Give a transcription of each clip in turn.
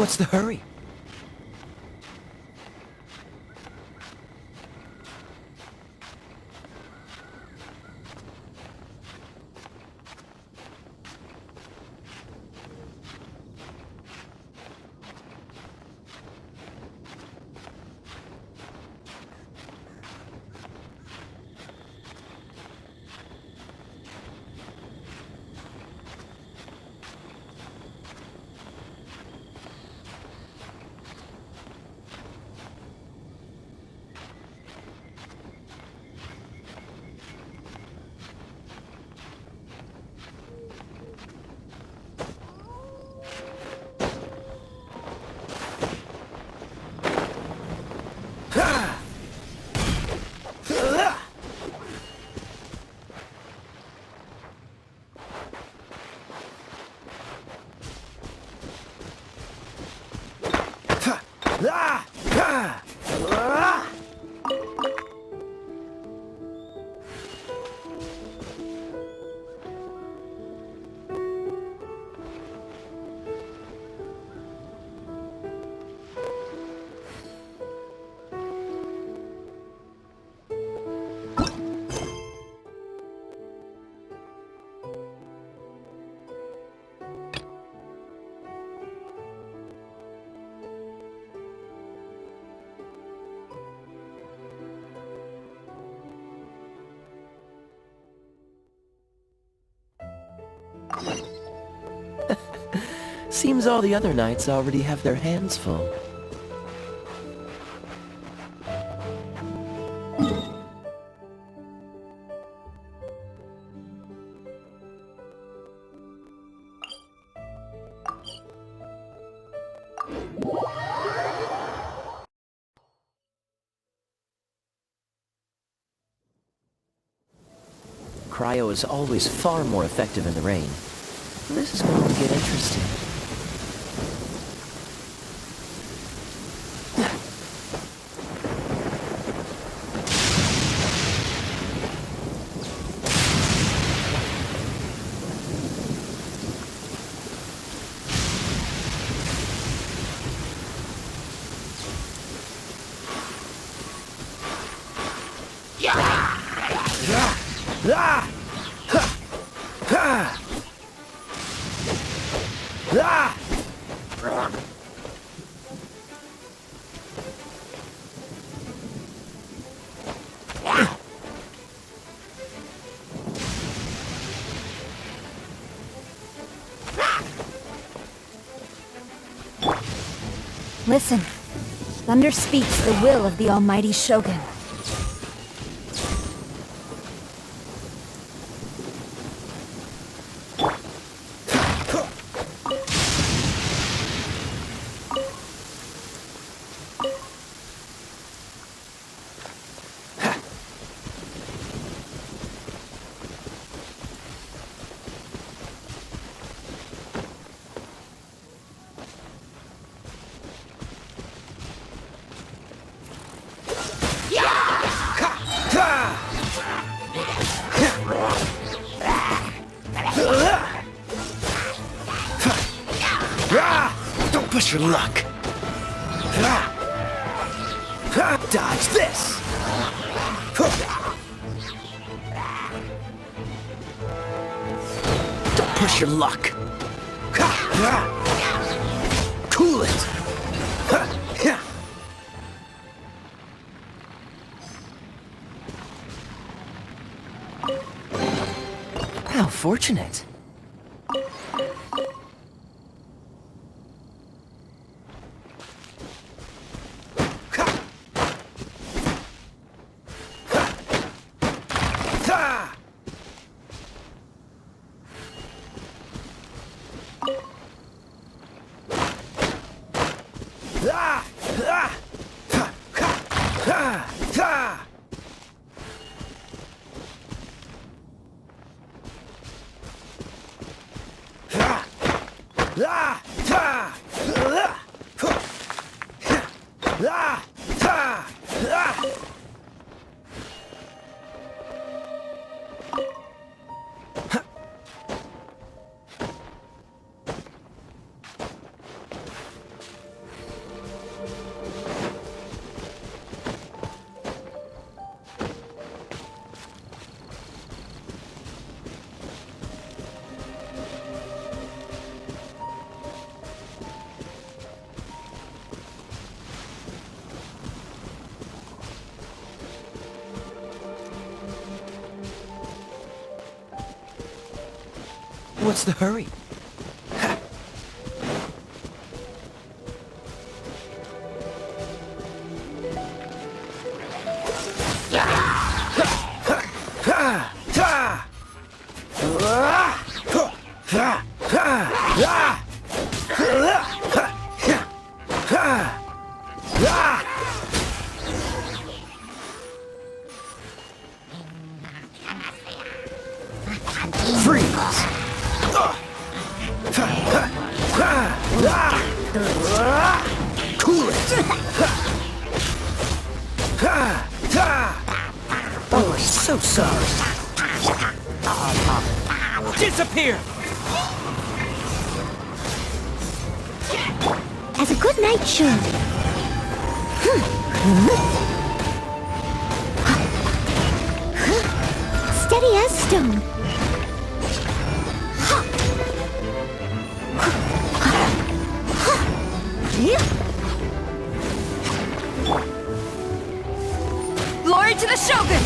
What's the hurry? Seems all the other knights already have their hands full. Cryo is always far more effective in the rain. This is going to get interesting. Listen. Thunder speaks the will of the almighty Shogun. Don't push your luck. Dodge this. Don't push your luck. Cool it. How fortunate. What's the hurry? Cool it! Oh, I'm so sorry. Disappear! As a good knight should. Steady as stone. Glory to the Shogun!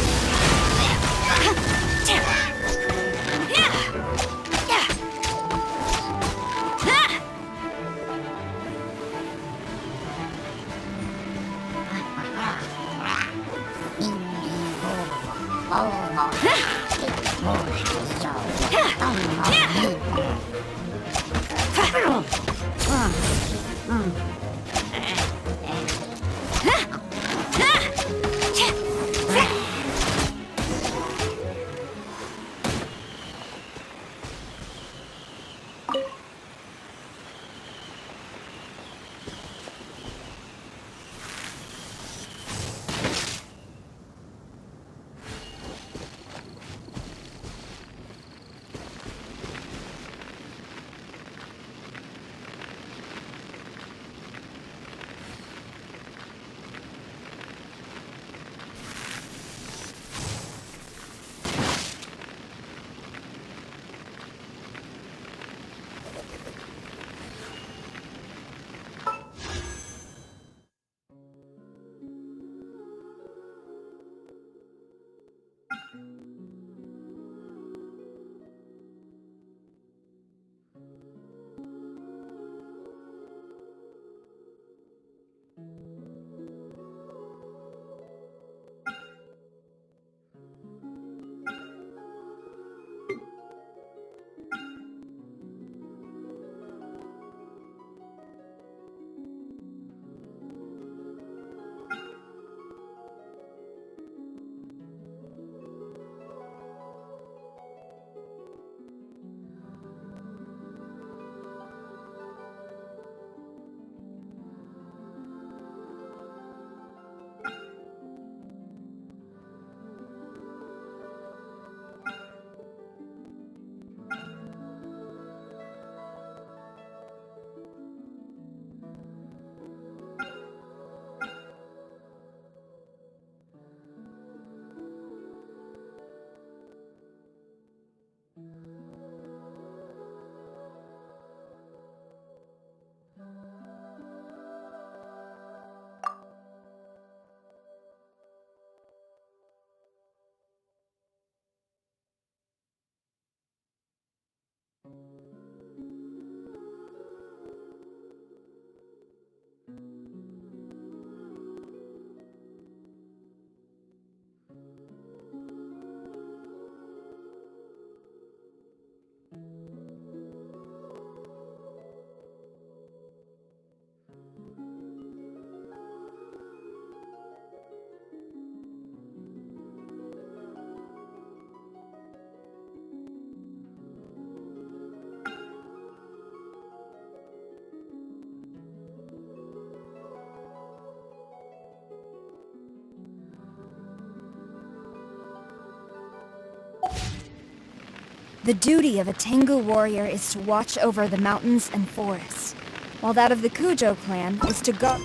The duty of a Tengu warrior is to watch over the mountains and forests, while that of the Kujo clan is to guard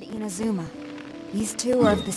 Inazuma. These two are of the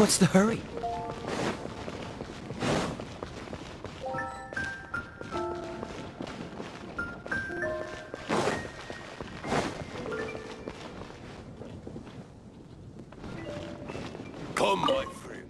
What's the hurry? Come, my friend.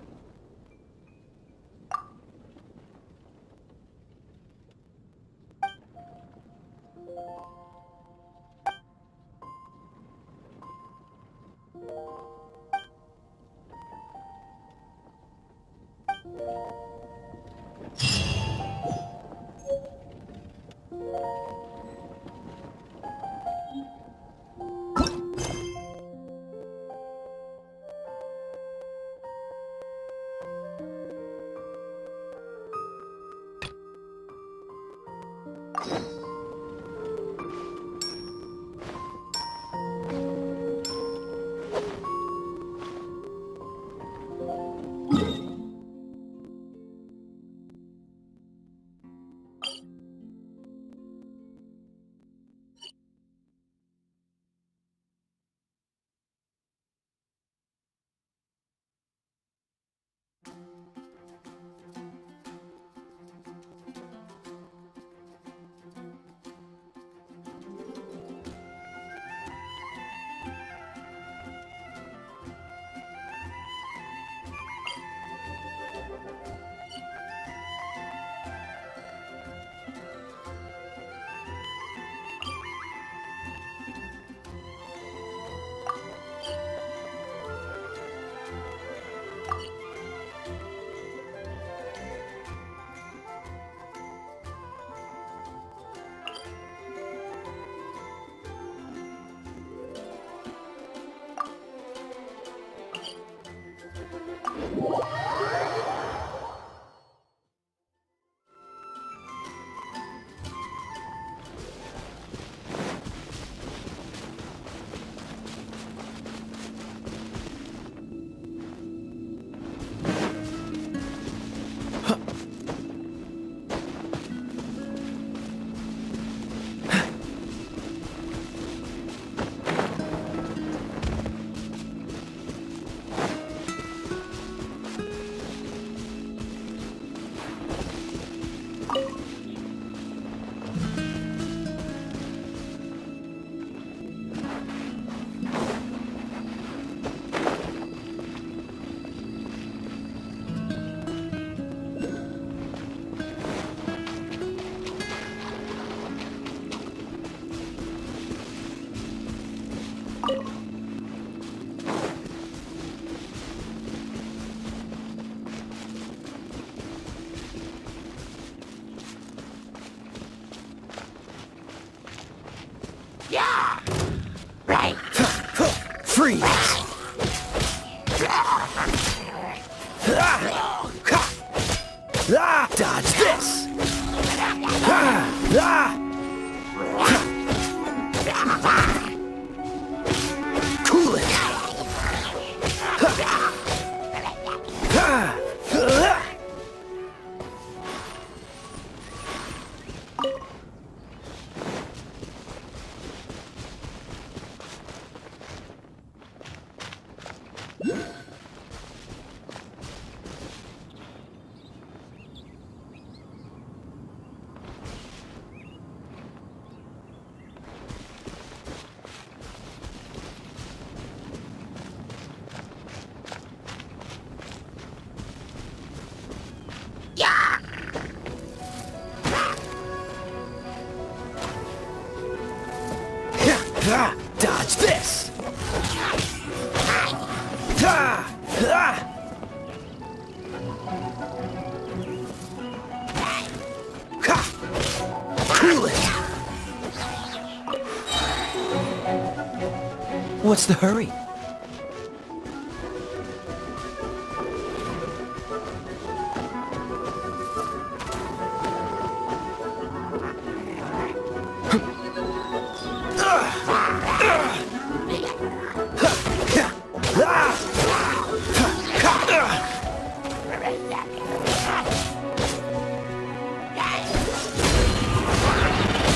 Freeze! Dodge this! Cool it! Dodge this! Cool it! What's the hurry?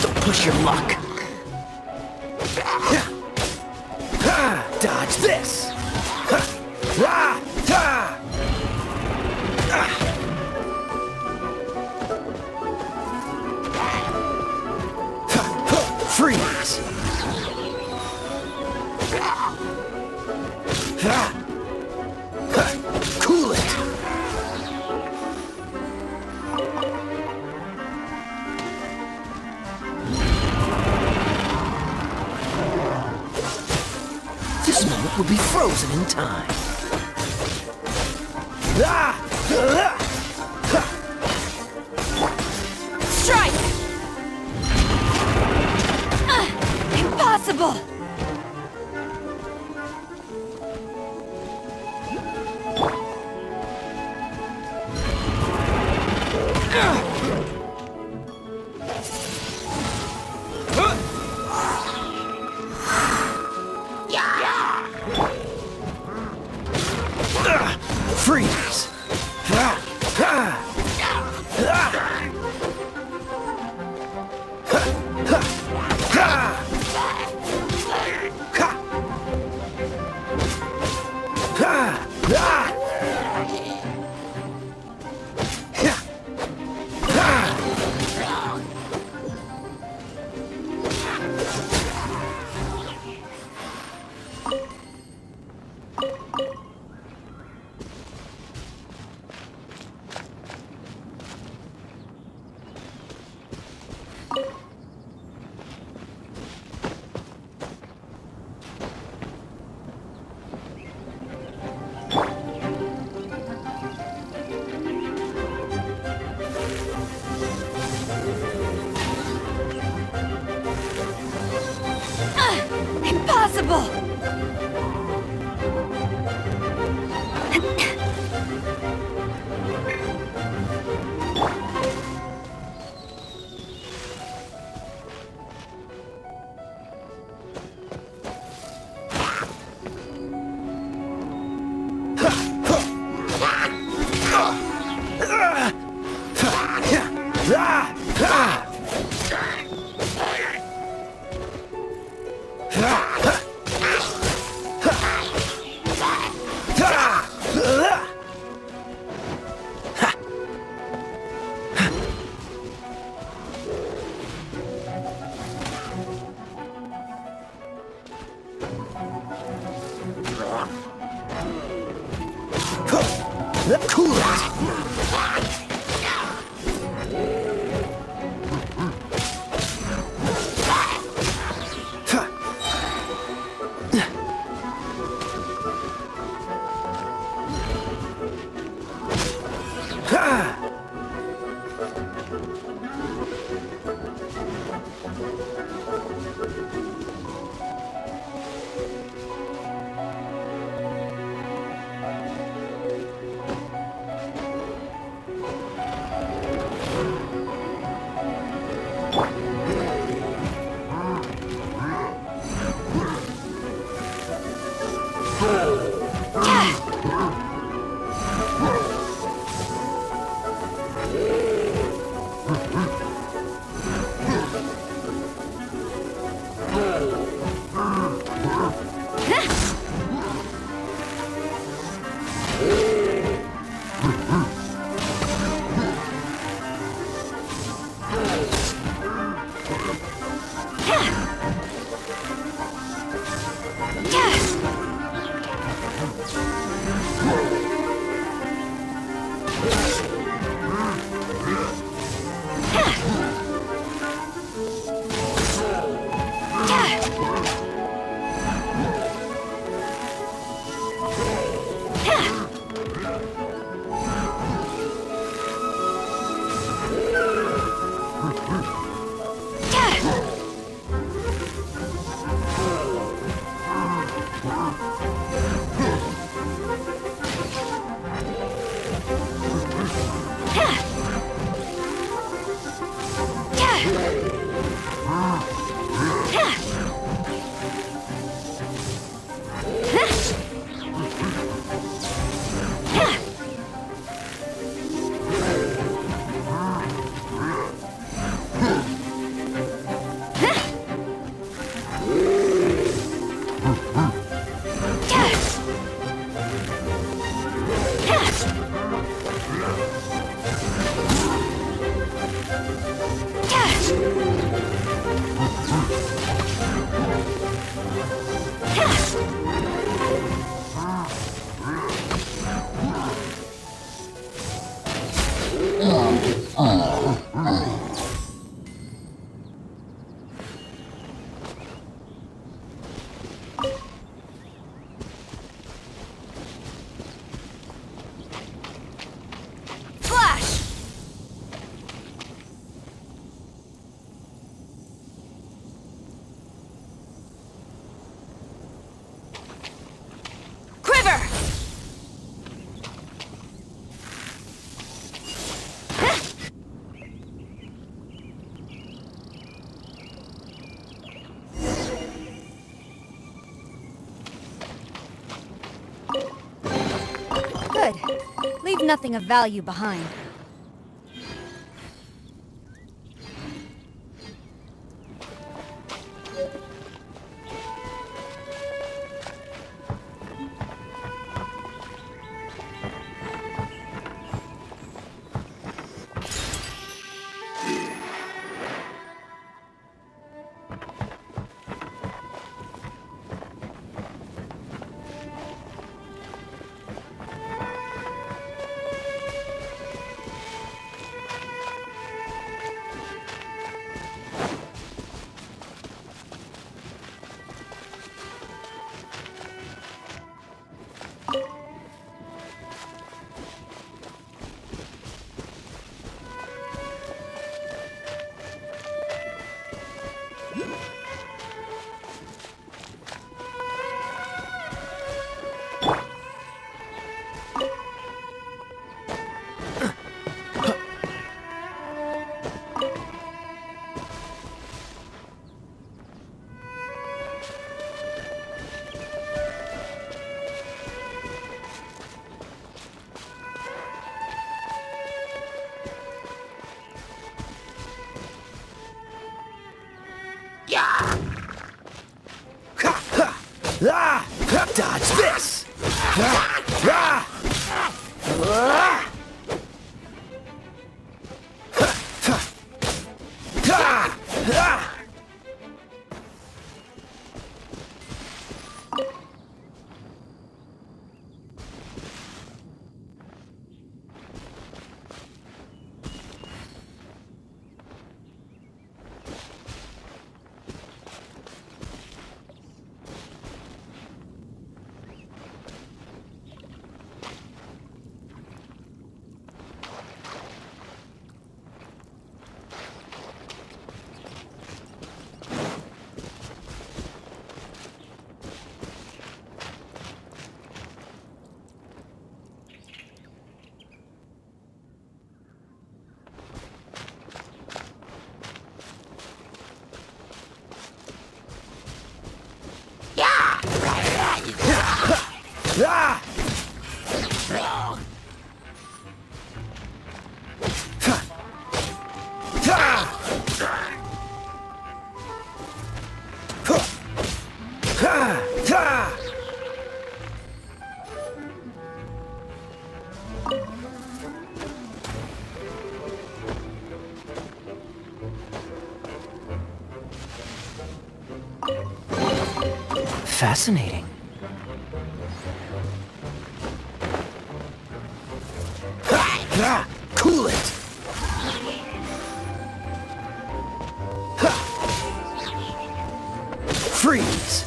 Don't push your luck. Dodge this. Cool it! This moment will be frozen in time. Strike! Impossible! Freeze! Impossible! Cool it! Yeah! Good. Leave nothing of value behind. Dodge this! Fascinating. Cool it! Freeze!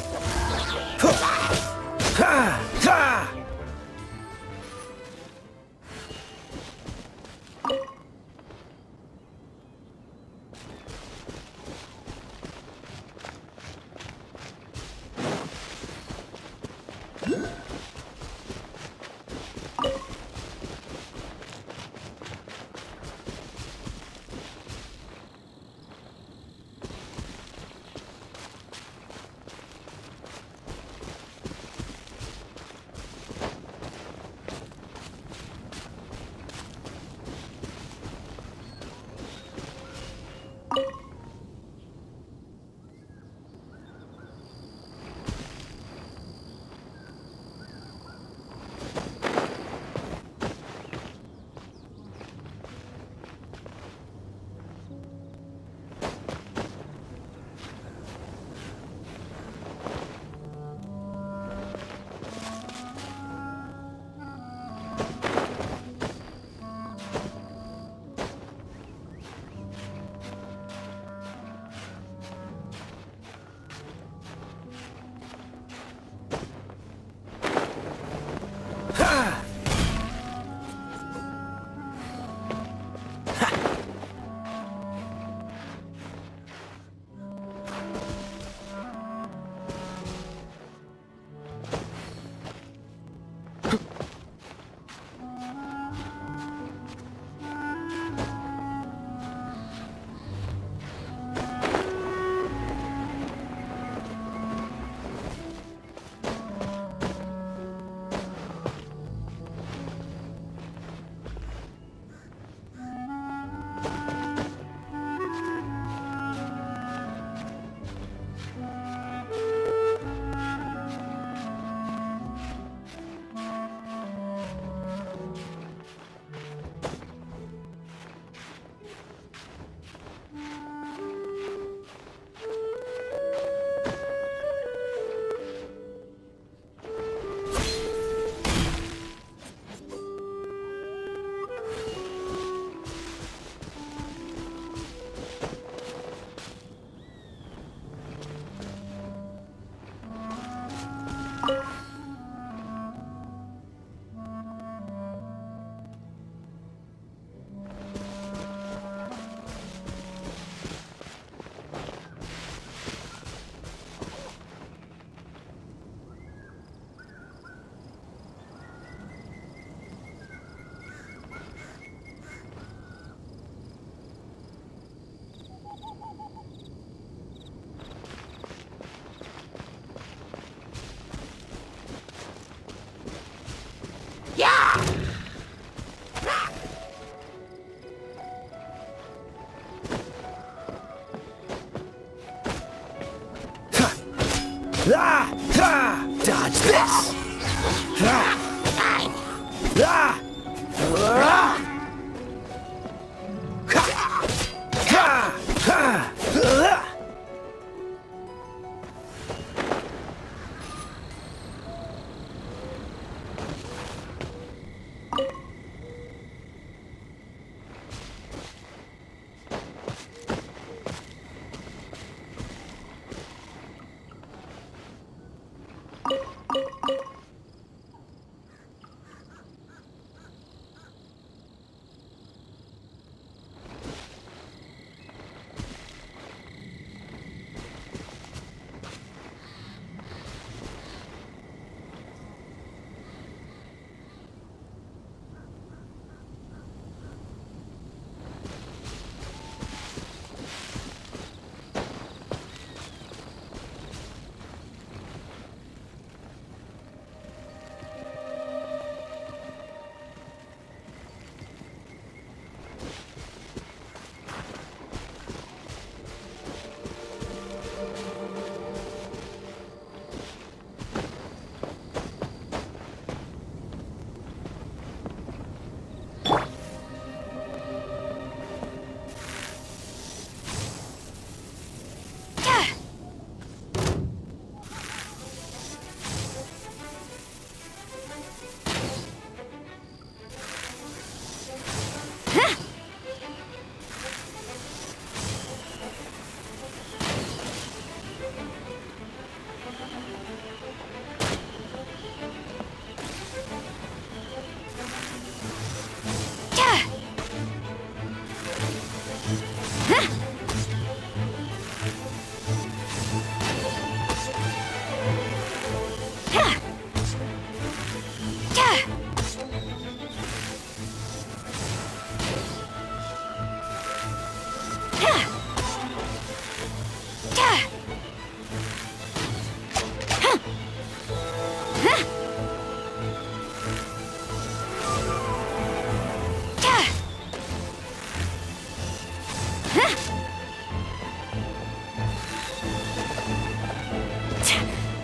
Dodge this!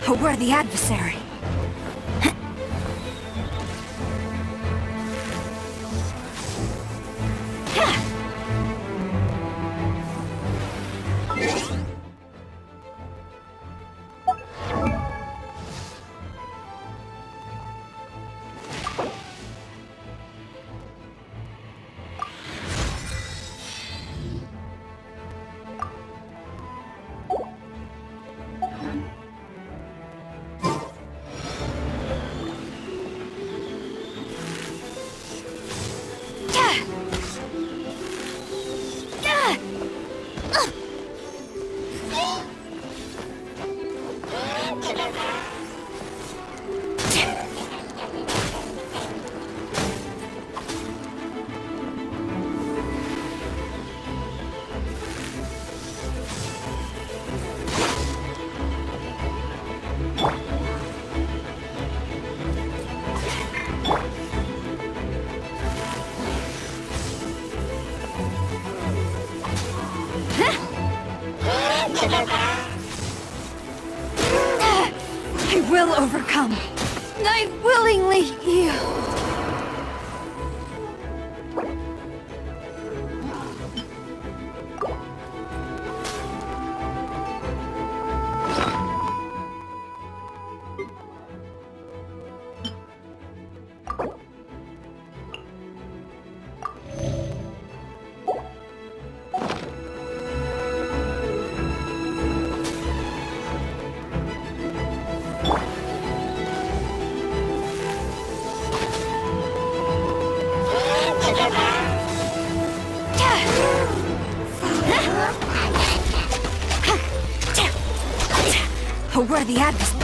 A worthy adversary. I will overcome. I willingly yield. A worthy adversary.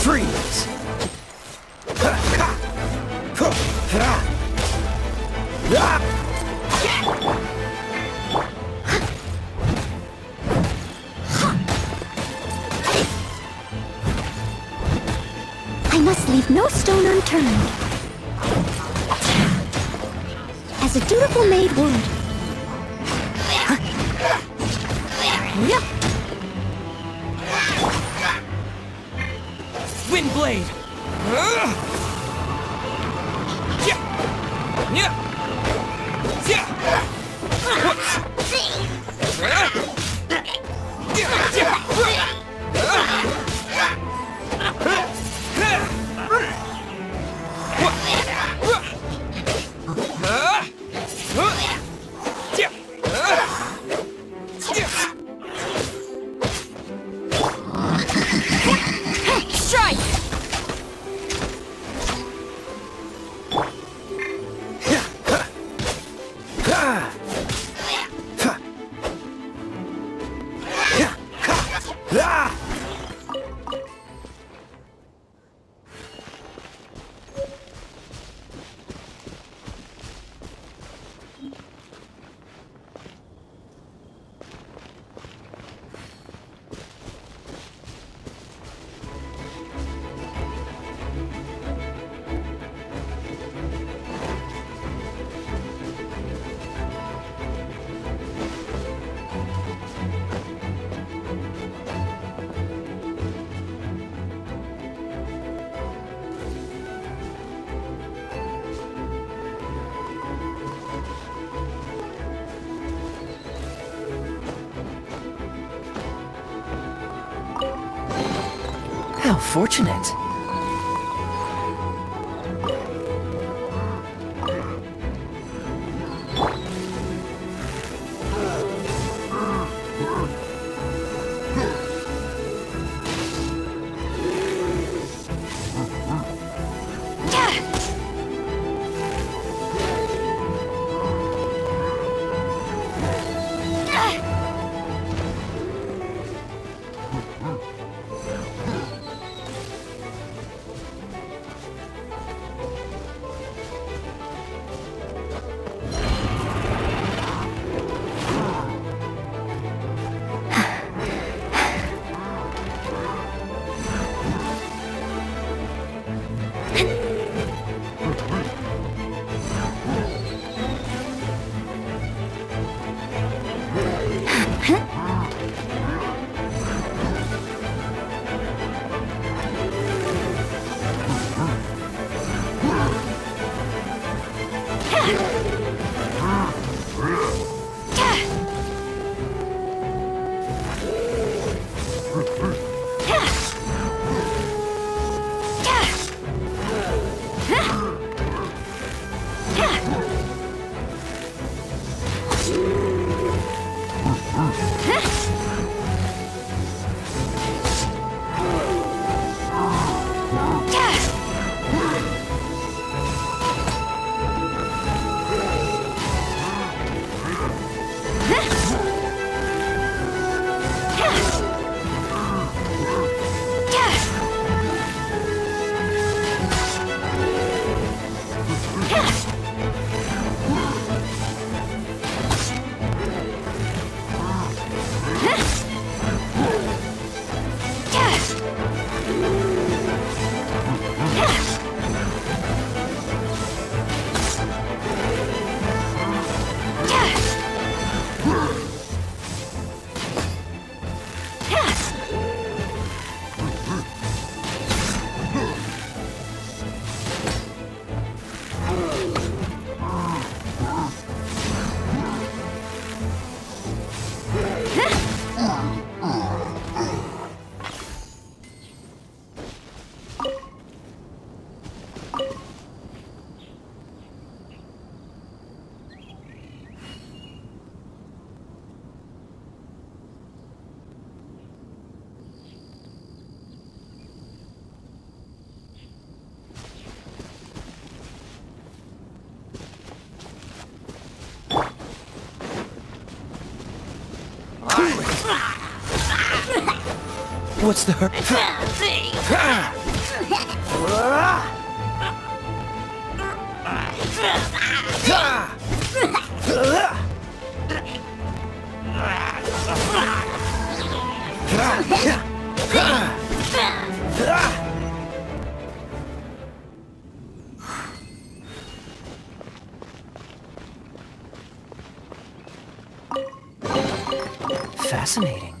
Freeze! I must leave no stone unturned. As a dutiful maid would. Wind blade! Strike! How fortunate. What's the hurt? Fascinating.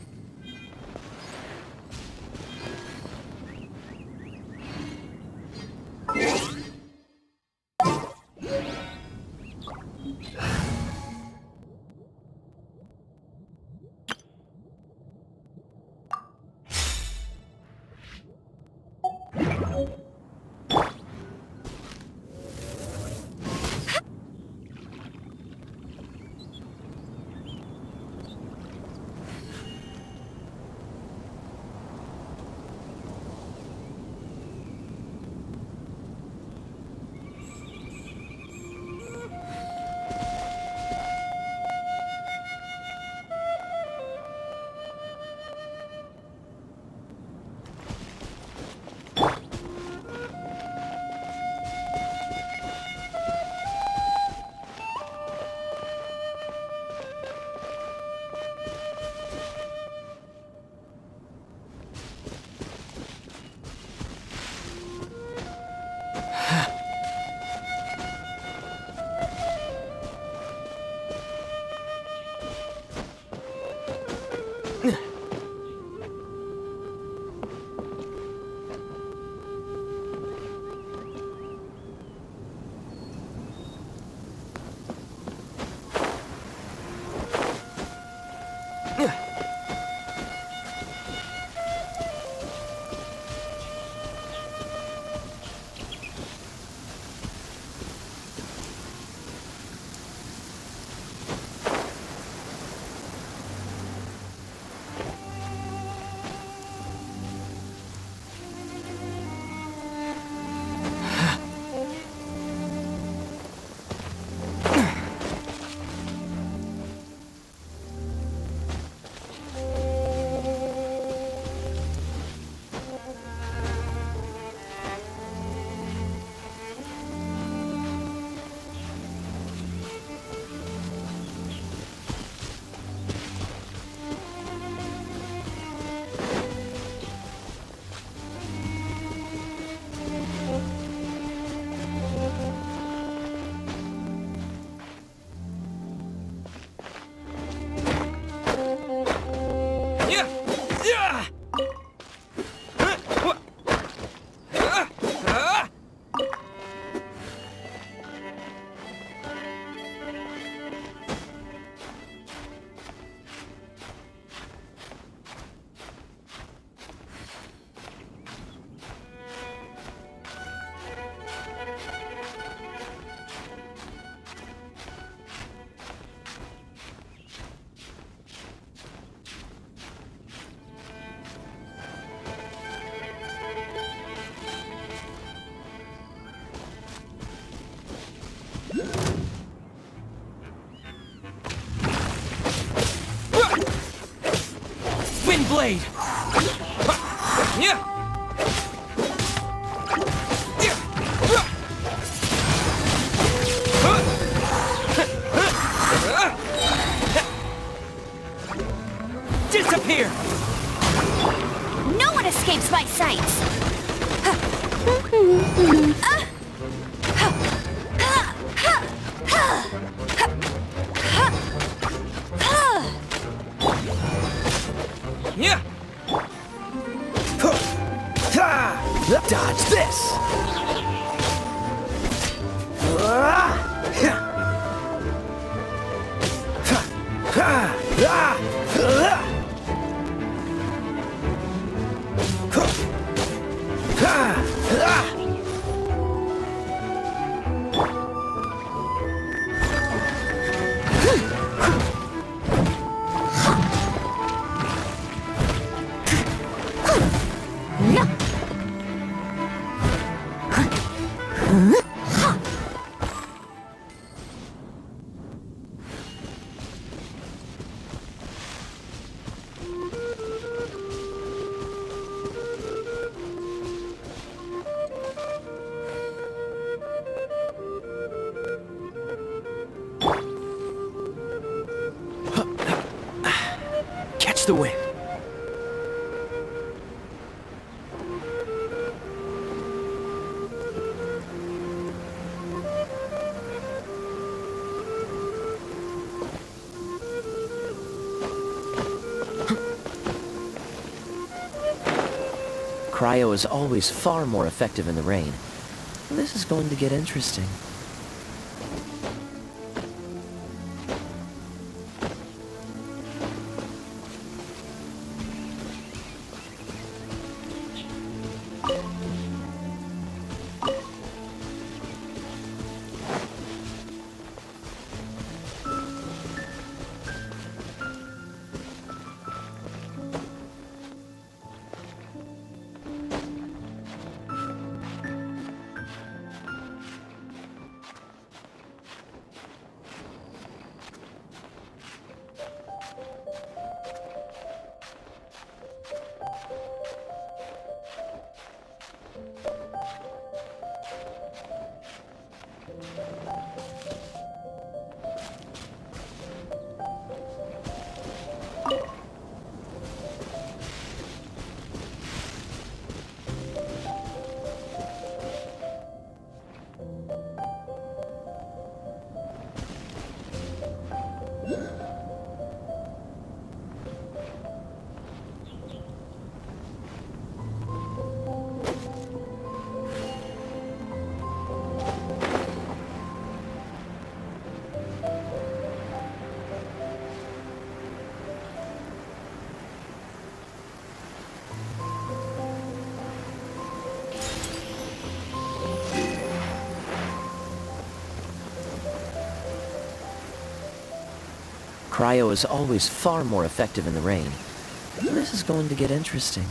Blade! Disappear! No one escapes my sights! Dodge this! Catch the wind. Cryo is always far more effective in the rain. This is going to get interesting. Cryo is always far more effective in the rain. This is going to get interesting.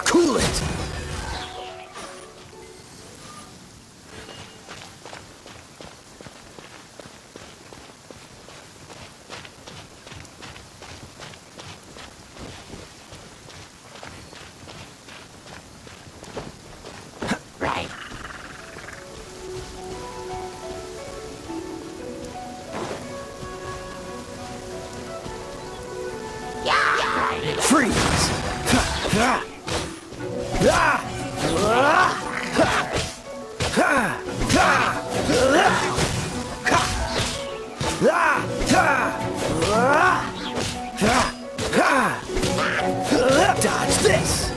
Cool it! Right. Freeze! Dodge this!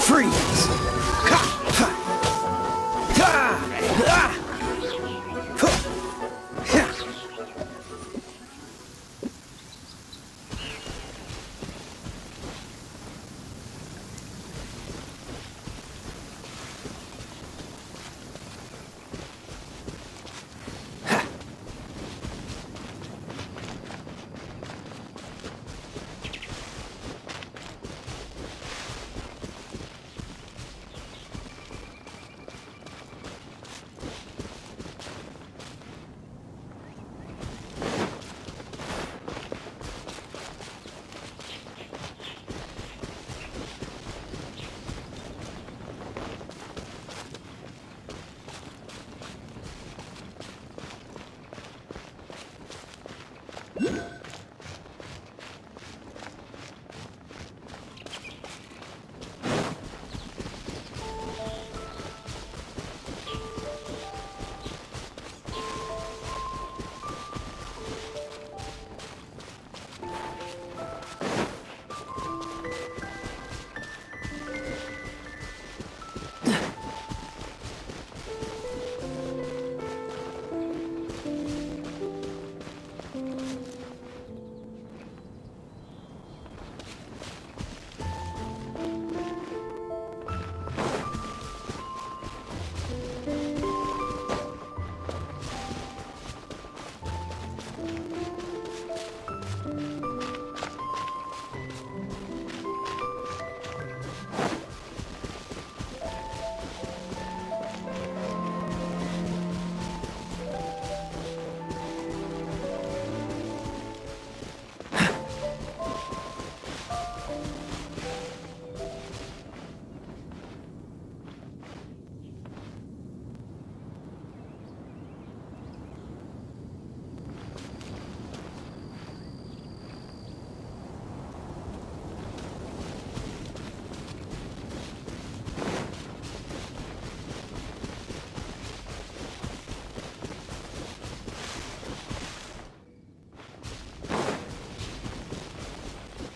Freeze!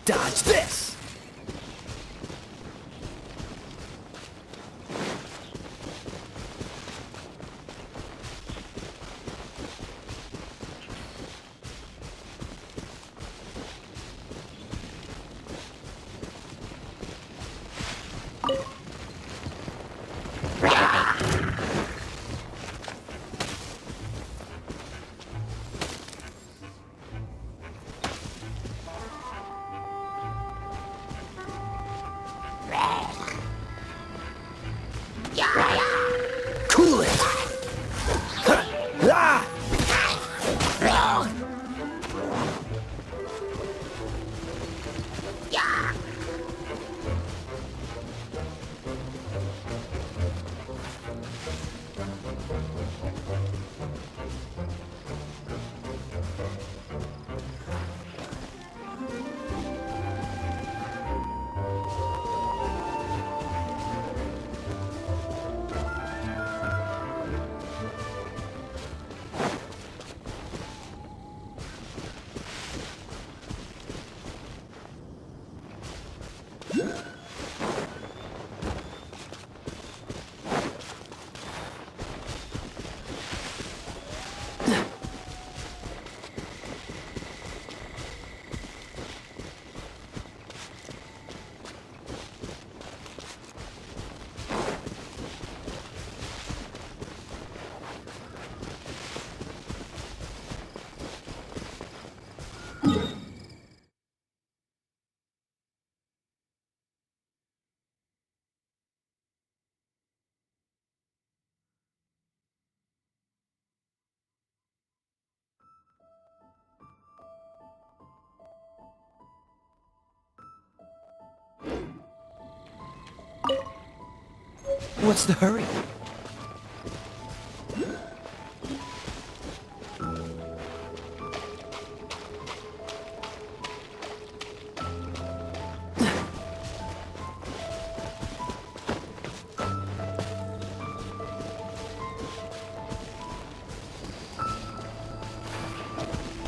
Dodge this! Cool it! Ah! What's the hurry?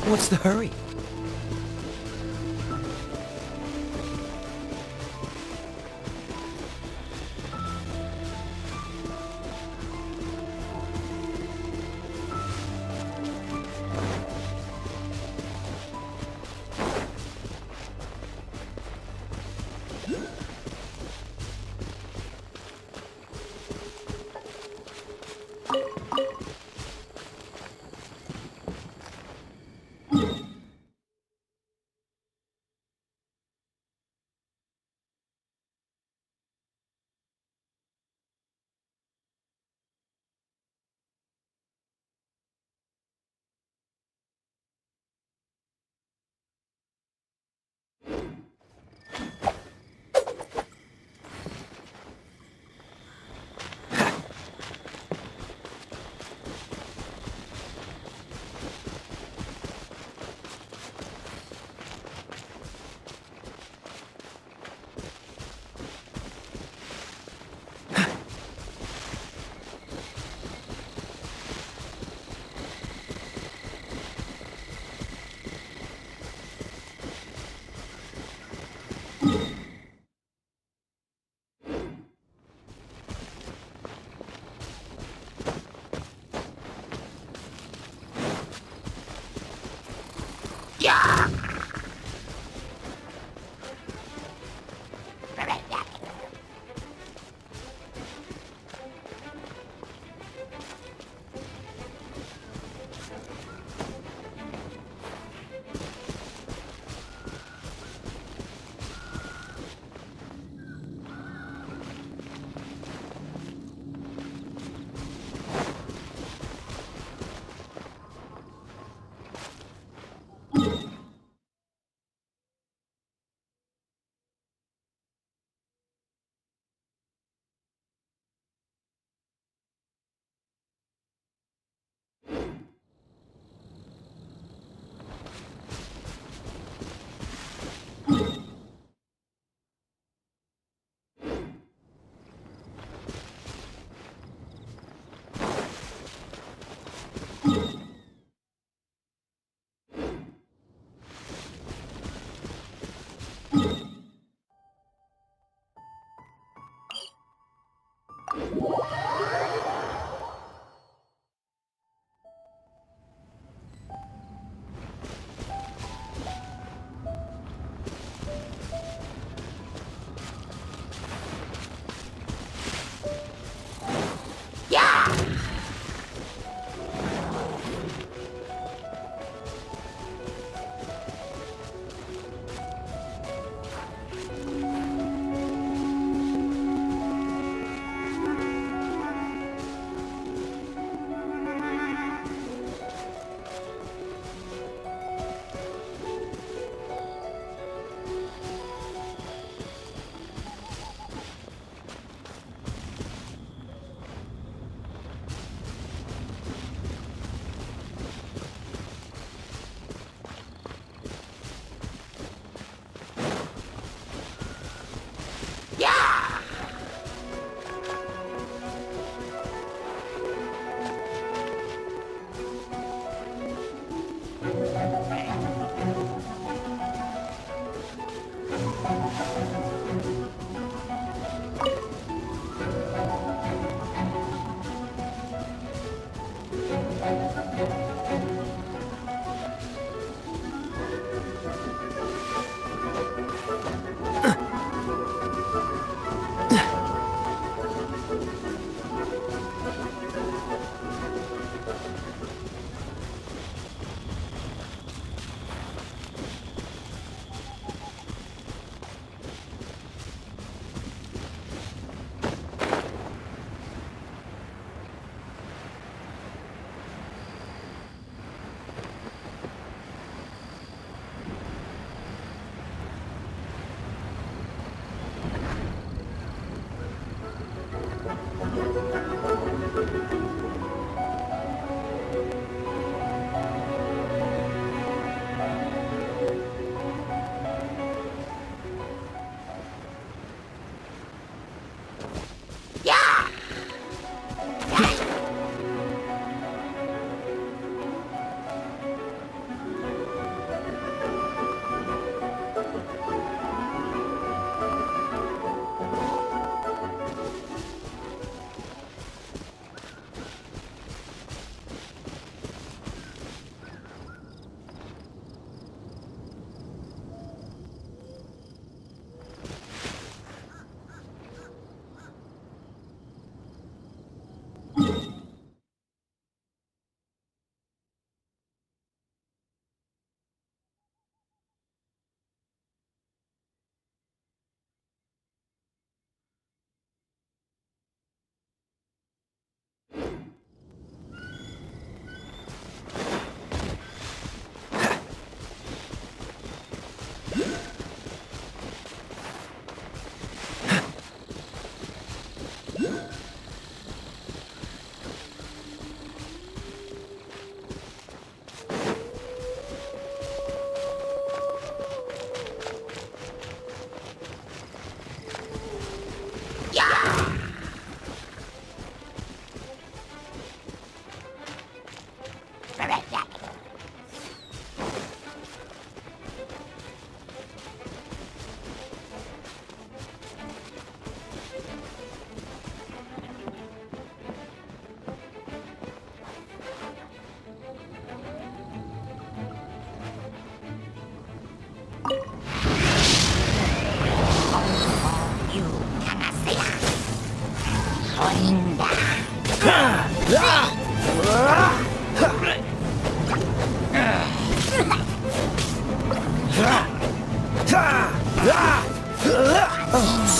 What's the hurry?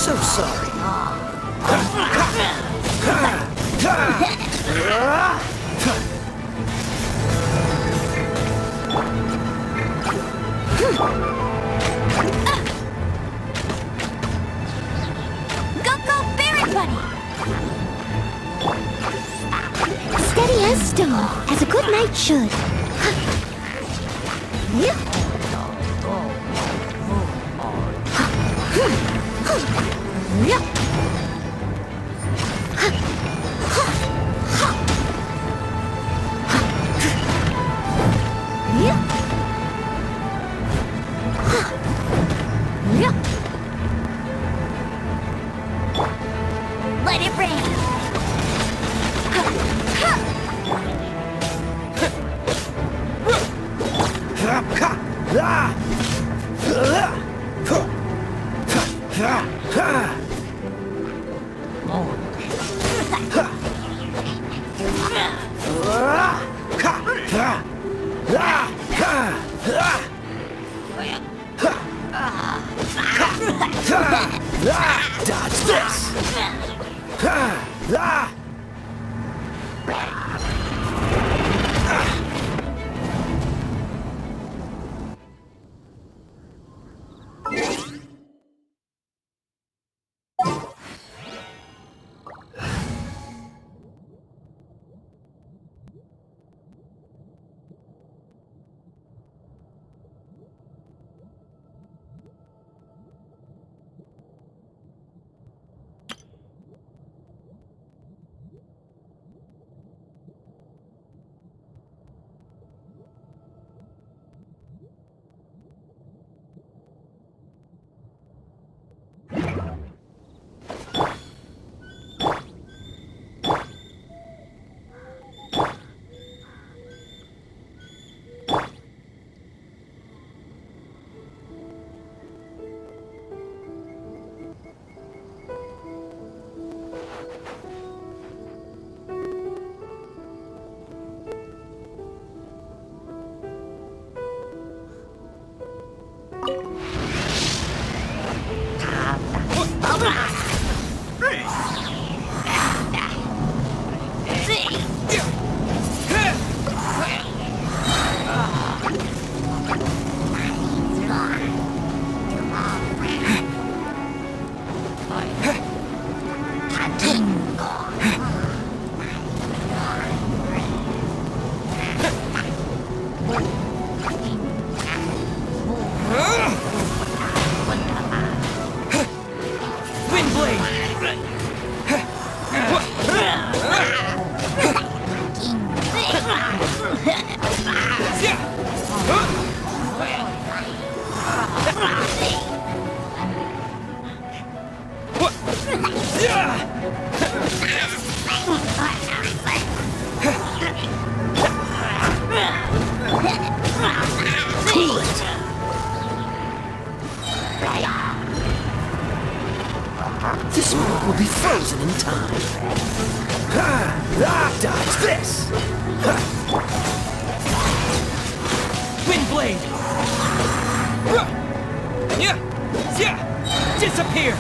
so sorry. Go, Barret Bunny! Steady as stone, as a good knight should. Let it rain! Dodge this! This world will be frozen in time. Dodge this! Wind blade! Disappear!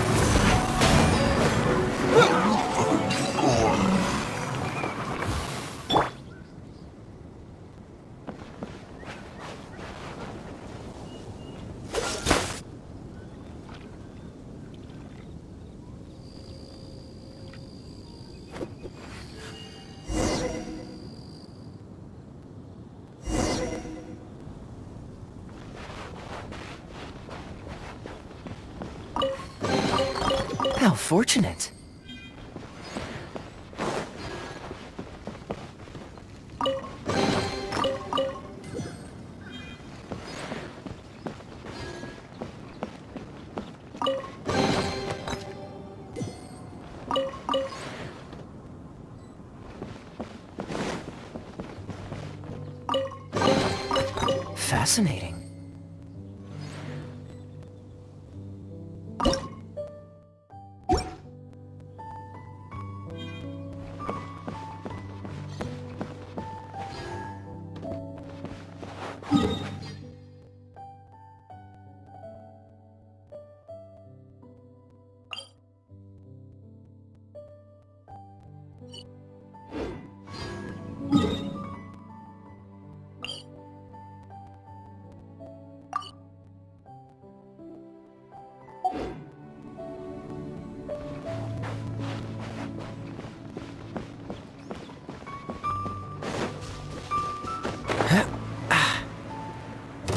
How fortunate. Fascinating.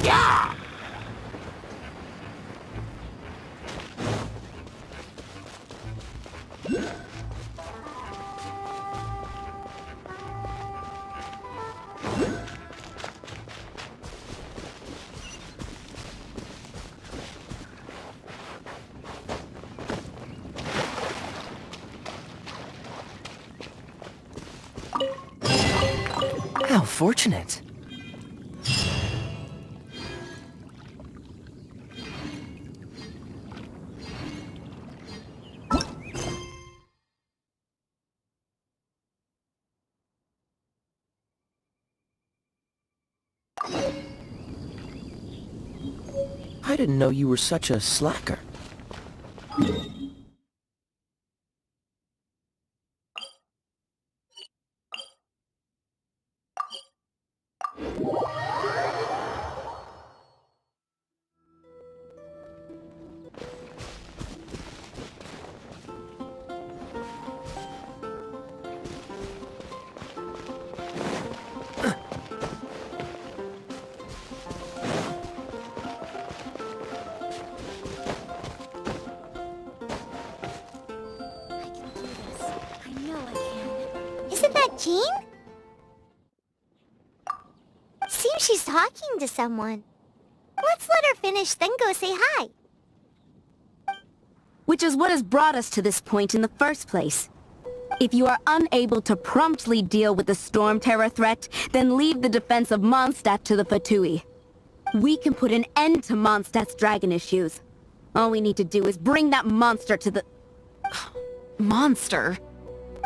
Yeah! How fortunate. I didn't know you were such a slacker. I know I can. Isn't that Jean? Seems she's talking to someone. Let's let her finish, then go say hi. Which is what has brought us to this point in the first place. If you are unable to promptly deal with the Storm Terror threat, then leave the defense of Mondstadt to the Fatui. We can put an end to Mondstadt's dragon issues. All we need to do is bring that monster to the... Monster?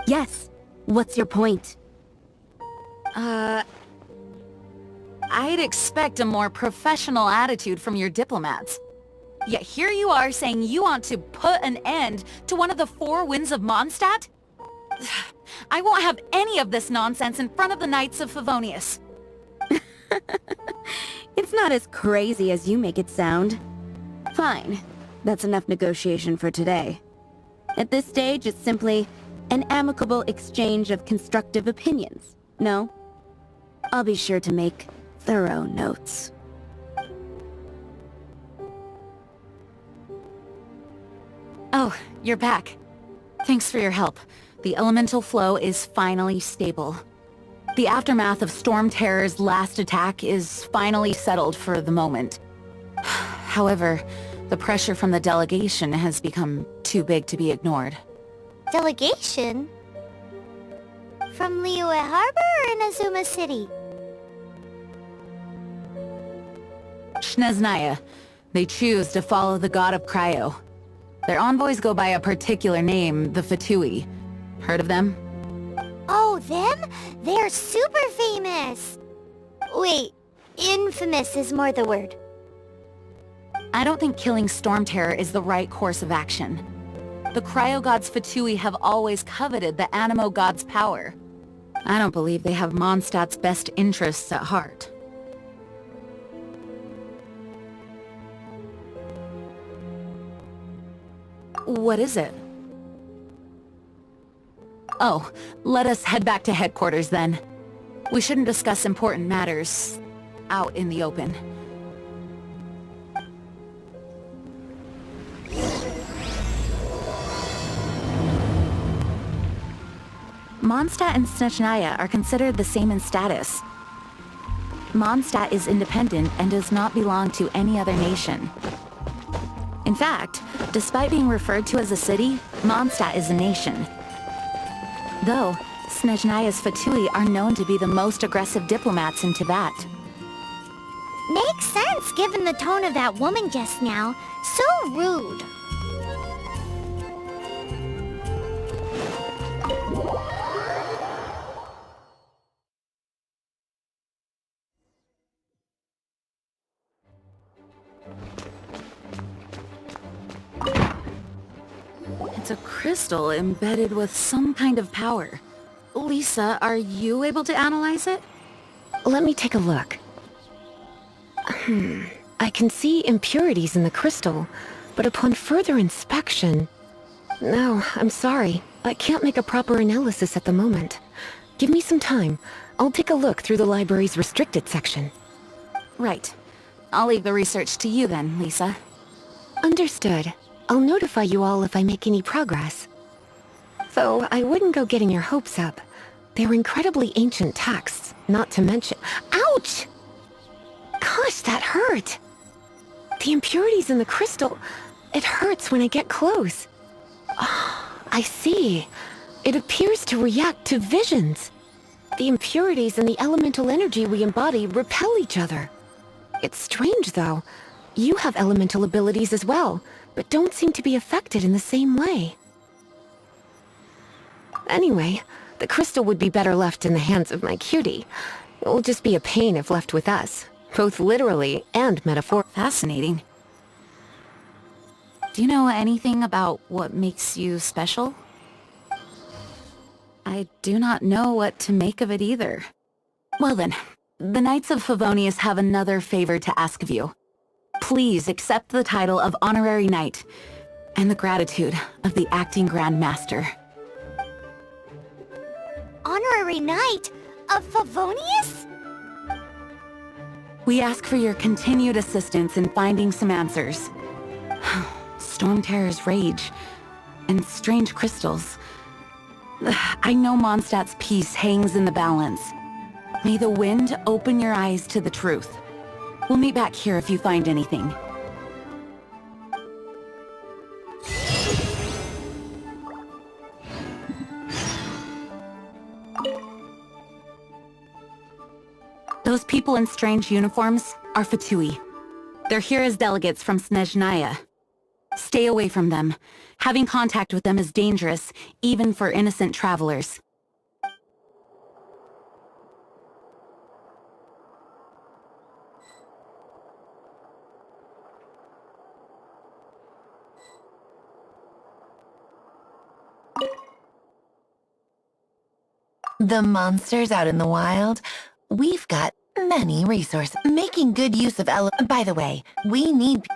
Yes. What's your point? I'd expect a more professional attitude from your diplomats. Yet here you are saying you want to put an end to one of the four winds of Mondstadt? I won't have any of this nonsense in front of the Knights of Favonius. It's not as crazy as you make it sound. Fine. That's enough negotiation for today. At this stage, it's simply an amicable exchange of constructive opinions. No? I'll be sure to make thorough notes. Oh, you're back. Thanks for your help. The elemental flow is finally stable. The aftermath of Storm Terror's last attack is finally settled for the moment. However, the pressure from the delegation has become too big to be ignored. Delegation? From Liyue Harbor or Inazuma City? Snezhnaya. They choose to follow the god of Cryo. Their envoys go by a particular name, the Fatui. Heard of them? Oh, them? They're super famous! Wait, infamous is more the word. I don't think killing Storm Terror is the right course of action. The Cryo God's Fatui have always coveted the Animo God's power. I don't believe they have Mondstadt's best interests at heart. What is it? Oh, let us head back to headquarters then. We shouldn't discuss important matters out in the open. Mondstadt and Snezhnaya are considered the same in status. Mondstadt is independent and does not belong to any other nation. In fact, despite being referred to as a city, Mondstadt is a nation. Though, Snezhnaya's Fatui are known to be the most aggressive diplomats in Tibet. Makes sense given the tone of that woman just now. So rude. It's a crystal embedded with some kind of power. Lisa, are you able to analyze it? Let me take a look. I can see impurities in the crystal, but upon further inspection... No, I'm sorry. I can't make a proper analysis at the moment. Give me some time. I'll take a look through the library's restricted section. Right. I'll leave the research to you then, Lisa. Understood. I'll notify you all if I make any progress. Though I wouldn't go getting your hopes up. They're incredibly ancient texts, not to mention— Ouch! Gosh, that hurt! The impurities in the crystal— it hurts when I get close. Oh, I see. It appears to react to visions. The impurities and the elemental energy we embody repel each other. It's strange, though. You have elemental abilities as well, but don't seem to be affected in the same way. Anyway, the crystal would be better left in the hands of my cutie. It will just be a pain if left with us, both literally and metaphorically. Fascinating. Do you know anything about what makes you special? I do not know what to make of it either. Well then, the Knights of Favonius have another favor to ask of you. Please accept the title of Honorary Knight, and the gratitude of the Acting Grand Master. Honorary Knight of Favonius? We ask for your continued assistance in finding some answers. Storm Terror's rage, and strange crystals. I know Mondstadt's peace hangs in the balance. May the wind open your eyes to the truth. We'll meet back here if you find anything. Those people in strange uniforms are Fatui. They're here as delegates from Snezhnaya. Stay away from them. Having contact with them is dangerous, even for innocent travelers. The monsters out in the wild? We've got many resources. Making good use of By the way, we need—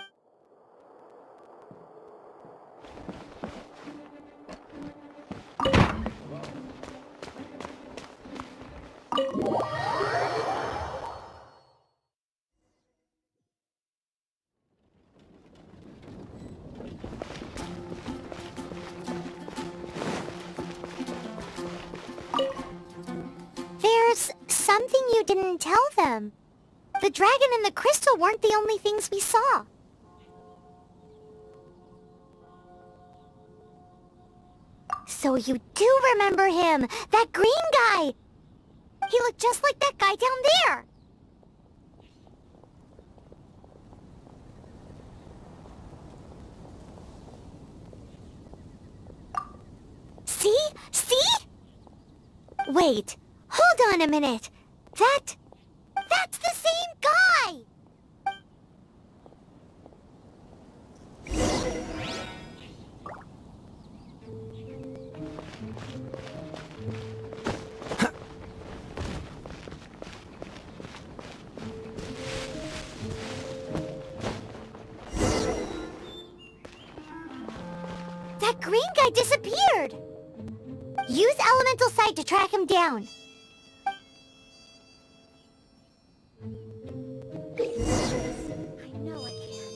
There's something you didn't tell them. The dragon and the crystal weren't the only things we saw. So you do remember him! That green guy! He looked just like that guy down there! See? See? Wait, hold on a minute. That's the same guy! That green guy disappeared! Use Elemental Sight to track him down. I know I can.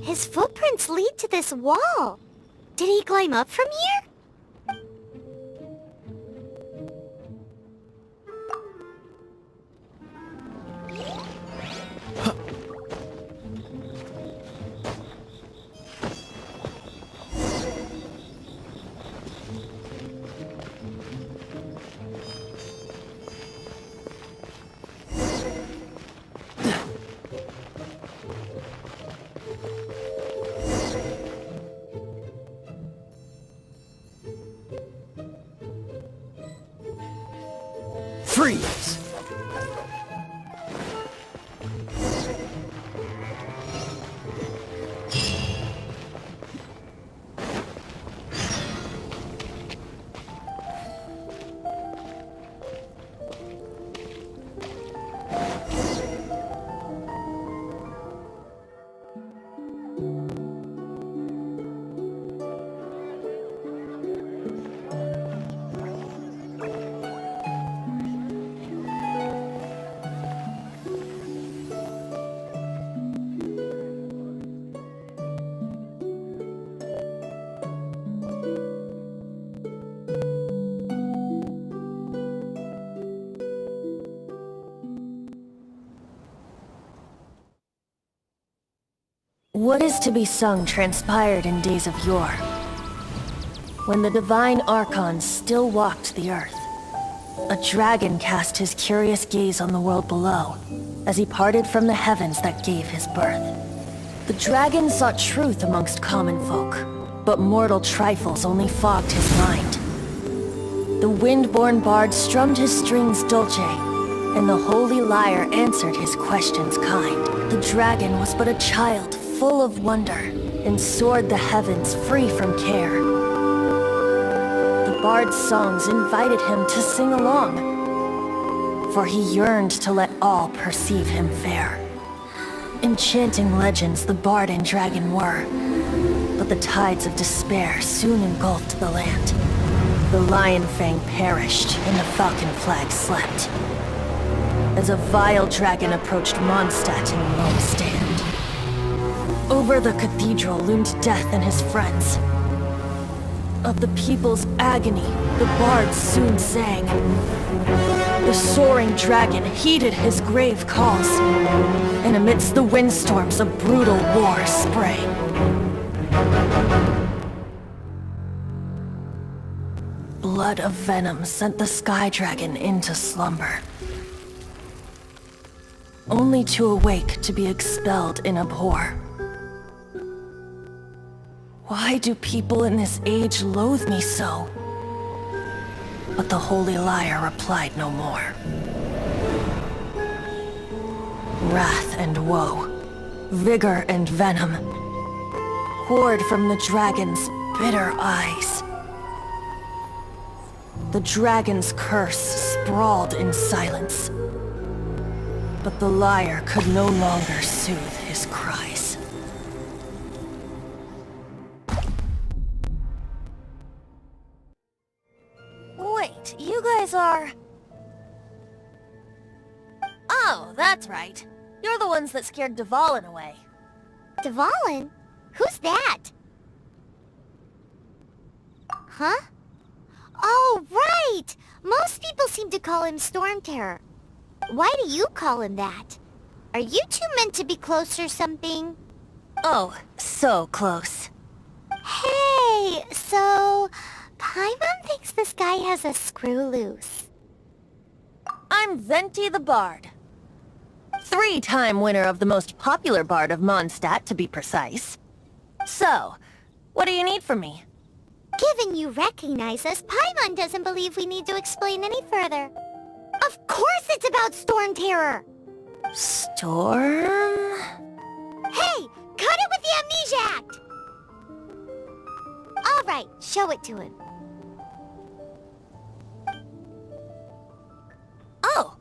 His footprints lead to this wall. Did he climb up from here? Freeze! What is to be sung transpired in days of yore, when the divine archons still walked the earth. A dragon cast his curious gaze on the world below, as he parted from the heavens that gave his birth. The dragon sought truth amongst common folk, but mortal trifles only fogged his mind. The wind-born bard strummed his strings dolce, and the Holy Liar answered his questions kind. The dragon was but a child full of wonder, and soared the heavens free from care. The bard's songs invited him to sing along, for he yearned to let all perceive him fair. Enchanting legends the bard and dragon were, but the tides of despair soon engulfed the land. The Lion Fang perished, and the Falcon Flag slept, as a vile dragon approached Mondstadt in lone stand. Over the cathedral loomed Death and his friends. Of the people's agony, the bards soon sang. The soaring dragon heeded his grave calls, and amidst the windstorms a brutal war sprang. Blood of venom sent the sky dragon into slumber, only to awake to be expelled in abhor. Why do people in this age loathe me so? But the Holy Liar replied no more. Wrath and woe, vigor and venom, poured from the dragon's bitter eyes. The dragon's curse sprawled in silence, but the liar could no longer soothe his cries. Wait, you guys are... Oh, that's right. You're the ones that scared Dvalin away. Dvalin? Who's that? Huh? Oh, right! Most people seem to call him Storm Terror. Why do you call him that? Are you two meant to be close or something? Oh, so close. Hey, so... Paimon thinks this guy has a screw loose. I'm Venti the Bard. 3-time winner of the most popular bard of Mondstadt, to be precise. So, what do you need from me? Given you recognize us, Paimon doesn't believe we need to explain any further. Of course it's about Storm Terror! Storm? Hey! Cut it with the Amnesia Act! Alright, show it to him. Oh,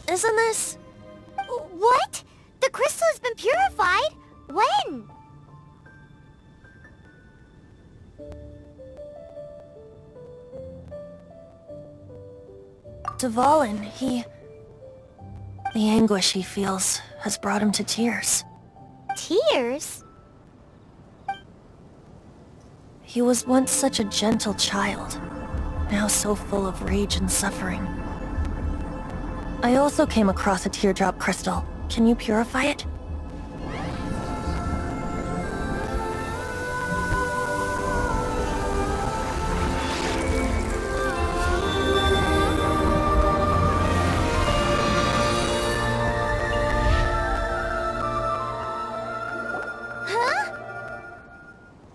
isn't this... What? The crystal has been purified? When? Dvalin, the anguish he feels has brought him to tears. Tears? He was once such a gentle child, now so full of rage and suffering. I also came across a teardrop crystal. Can you purify it?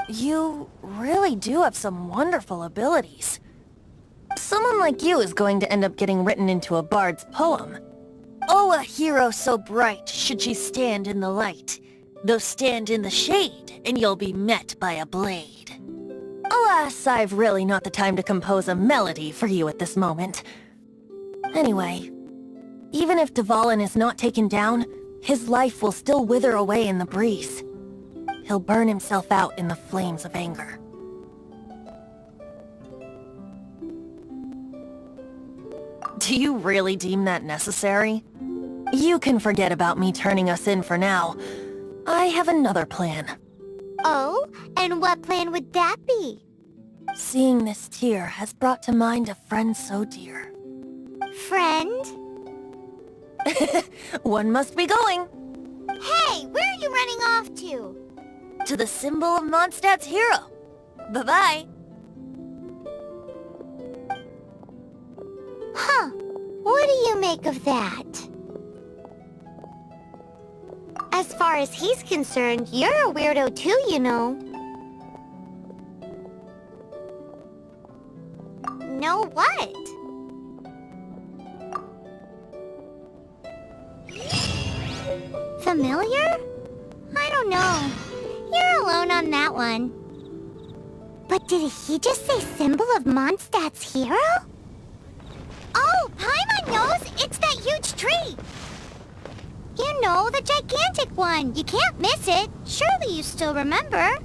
You really do have some wonderful abilities. Someone like you is going to end up getting written into a bard's poem. Oh, a hero so bright should she stand in the light, though stand in the shade, and you'll be met by a blade. Alas, I've really not the time to compose a melody for you at this moment. Anyway, even if Dvalin is not taken down, his life will still wither away in the breeze. He'll burn himself out in the flames of anger. Do you really deem that necessary? You can forget about me turning us in for now. I have another plan. Oh? And what plan would that be? Seeing this tear has brought to mind a friend so dear. Friend? One must be going. Hey, where are you running off to? To the symbol of Mondstadt's hero. Bye-bye. Huh. What do you make of that? As far as he's concerned, you're a weirdo too, you know. Know what? familiar? I don't know. You're alone on that one. But did he just say symbol of Mondstadt's hero? Oh, Paimon knows! It's that huge tree! You know, the gigantic one! You can't miss it! Surely you still remember?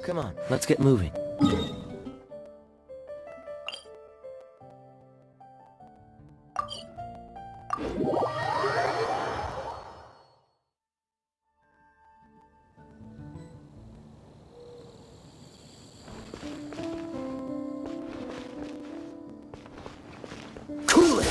Come on, let's get moving. Cool it!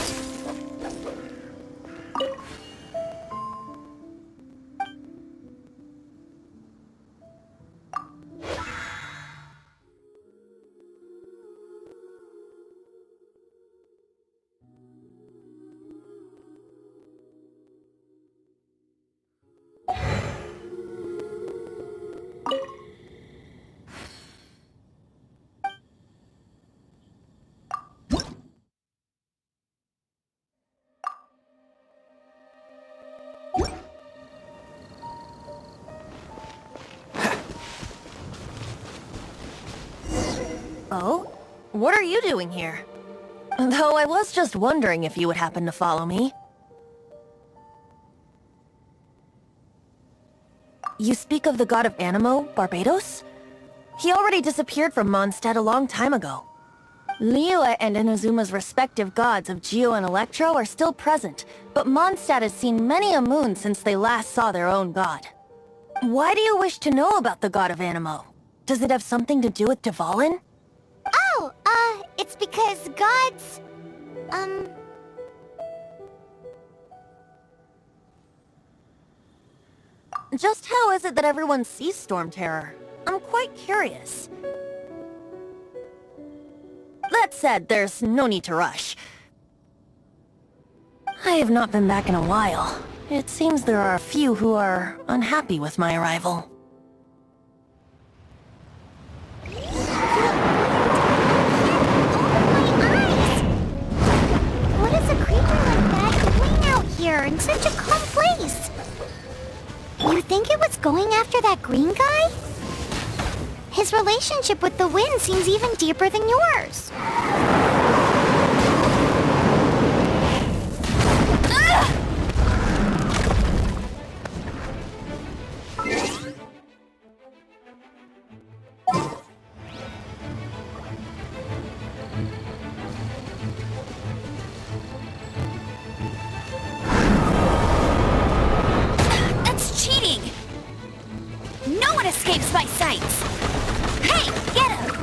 Oh? What are you doing here? Though I was just wondering if you would happen to follow me. You speak of the god of Animo, Barbados? He already disappeared from Mondstadt a long time ago. Liyue and Inazuma's respective gods of Geo and Electro are still present, but Mondstadt has seen many a moon since they last saw their own god. Why do you wish to know about the god of Animo? Does it have something to do with Dvalin? Oh, it's because gods... Just how is it that everyone sees Storm Terror? I'm quite curious. That said, there's no need to rush. I have not been back in a while. It seems there are a few who are unhappy with my arrival. What is a creature like that doing out here in such a calm place? You think it was going after that green guy? His relationship with the wind seems even deeper than yours. That's cheating! No one escapes my sights! Hey, get him!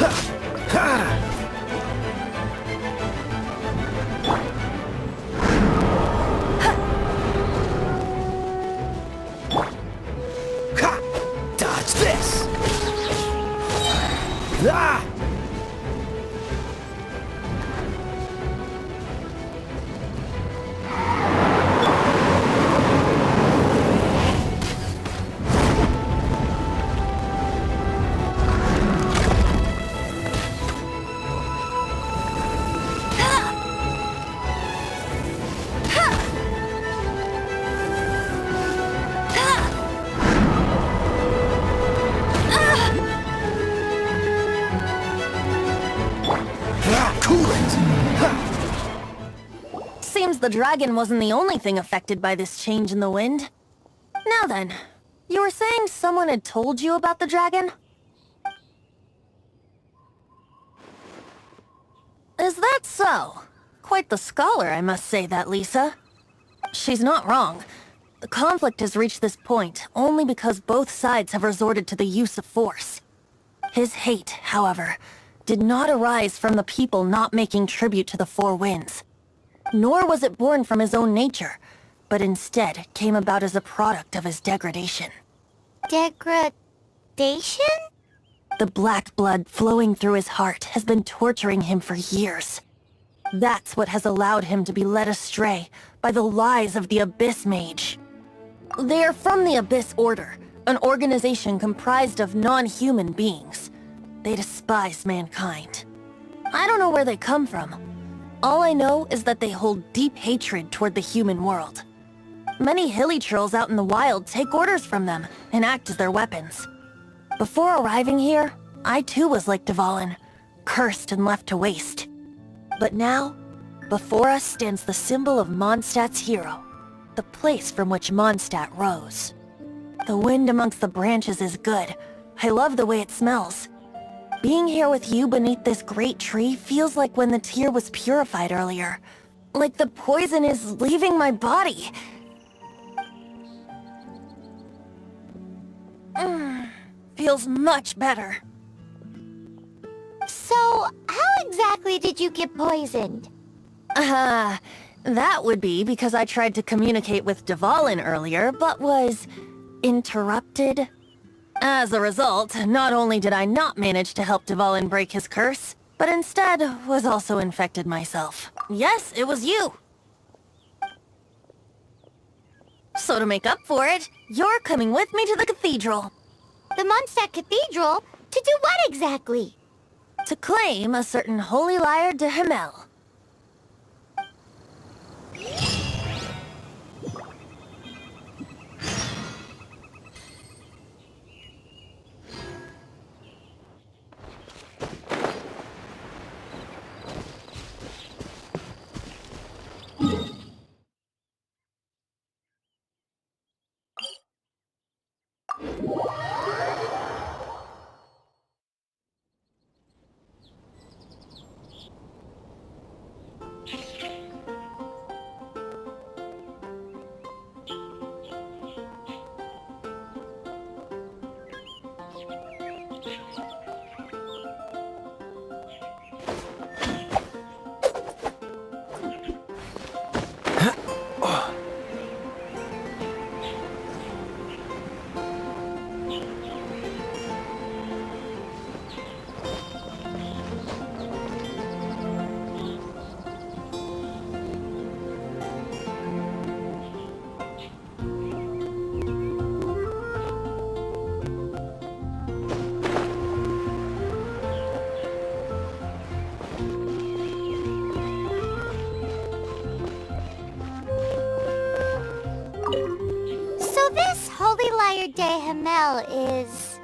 Ha! Dodge this! Ah! Seems the dragon wasn't the only thing affected by this change in the wind. Now then, you were saying someone had told you about the dragon? Is that so? Quite the scholar, I must say that, Lisa. She's not wrong. The conflict has reached this point only because both sides have resorted to the use of force. His hate, however, did not arise from the people not making tribute to the Four Winds. Nor was it born from his own nature, but instead came about as a product of his degradation. Degradation? The black blood flowing through his heart has been torturing him for years. That's what has allowed him to be led astray by the lies of the Abyss Mage. They are from the Abyss Order, an organization comprised of non-human beings. They despise mankind. I don't know where they come from. All I know is that they hold deep hatred toward the human world. Many hilly trolls out in the wild take orders from them and act as their weapons. Before arriving here, I too was like Dvalin, cursed and left to waste. But now, before us stands the symbol of Mondstadt's hero, the place from which Mondstadt rose. The wind amongst the branches is good. I love the way it smells. Being here with you beneath this great tree feels like when the tear was purified earlier. Like the poison is leaving my body. Feels much better. So, how exactly did you get poisoned? That would be because I tried to communicate with Dvalin earlier, but was interrupted. As a result, not only did I not manage to help Dvalin break his curse, but instead was also infected myself. Yes, it was you! So to make up for it, you're coming with me to the cathedral. The Mondstadt Cathedral? To do what exactly? To claim a certain holy lyre de Himmel. De Himmel is...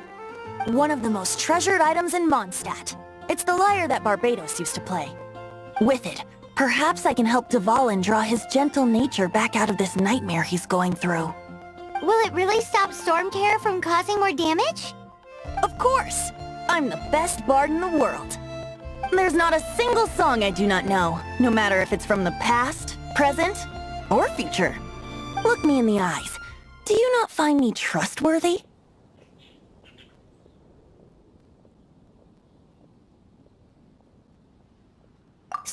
one of the most treasured items in Mondstadt. It's the lyre that Barbados used to play. With it, perhaps I can help Dvalin draw his gentle nature back out of this nightmare he's going through. Will it really stop Storm Terror from causing more damage? Of course! I'm the best bard in the world. There's not a single song I do not know, no matter if it's from the past, present, or future. Look me in the eyes. Do you not find me trustworthy?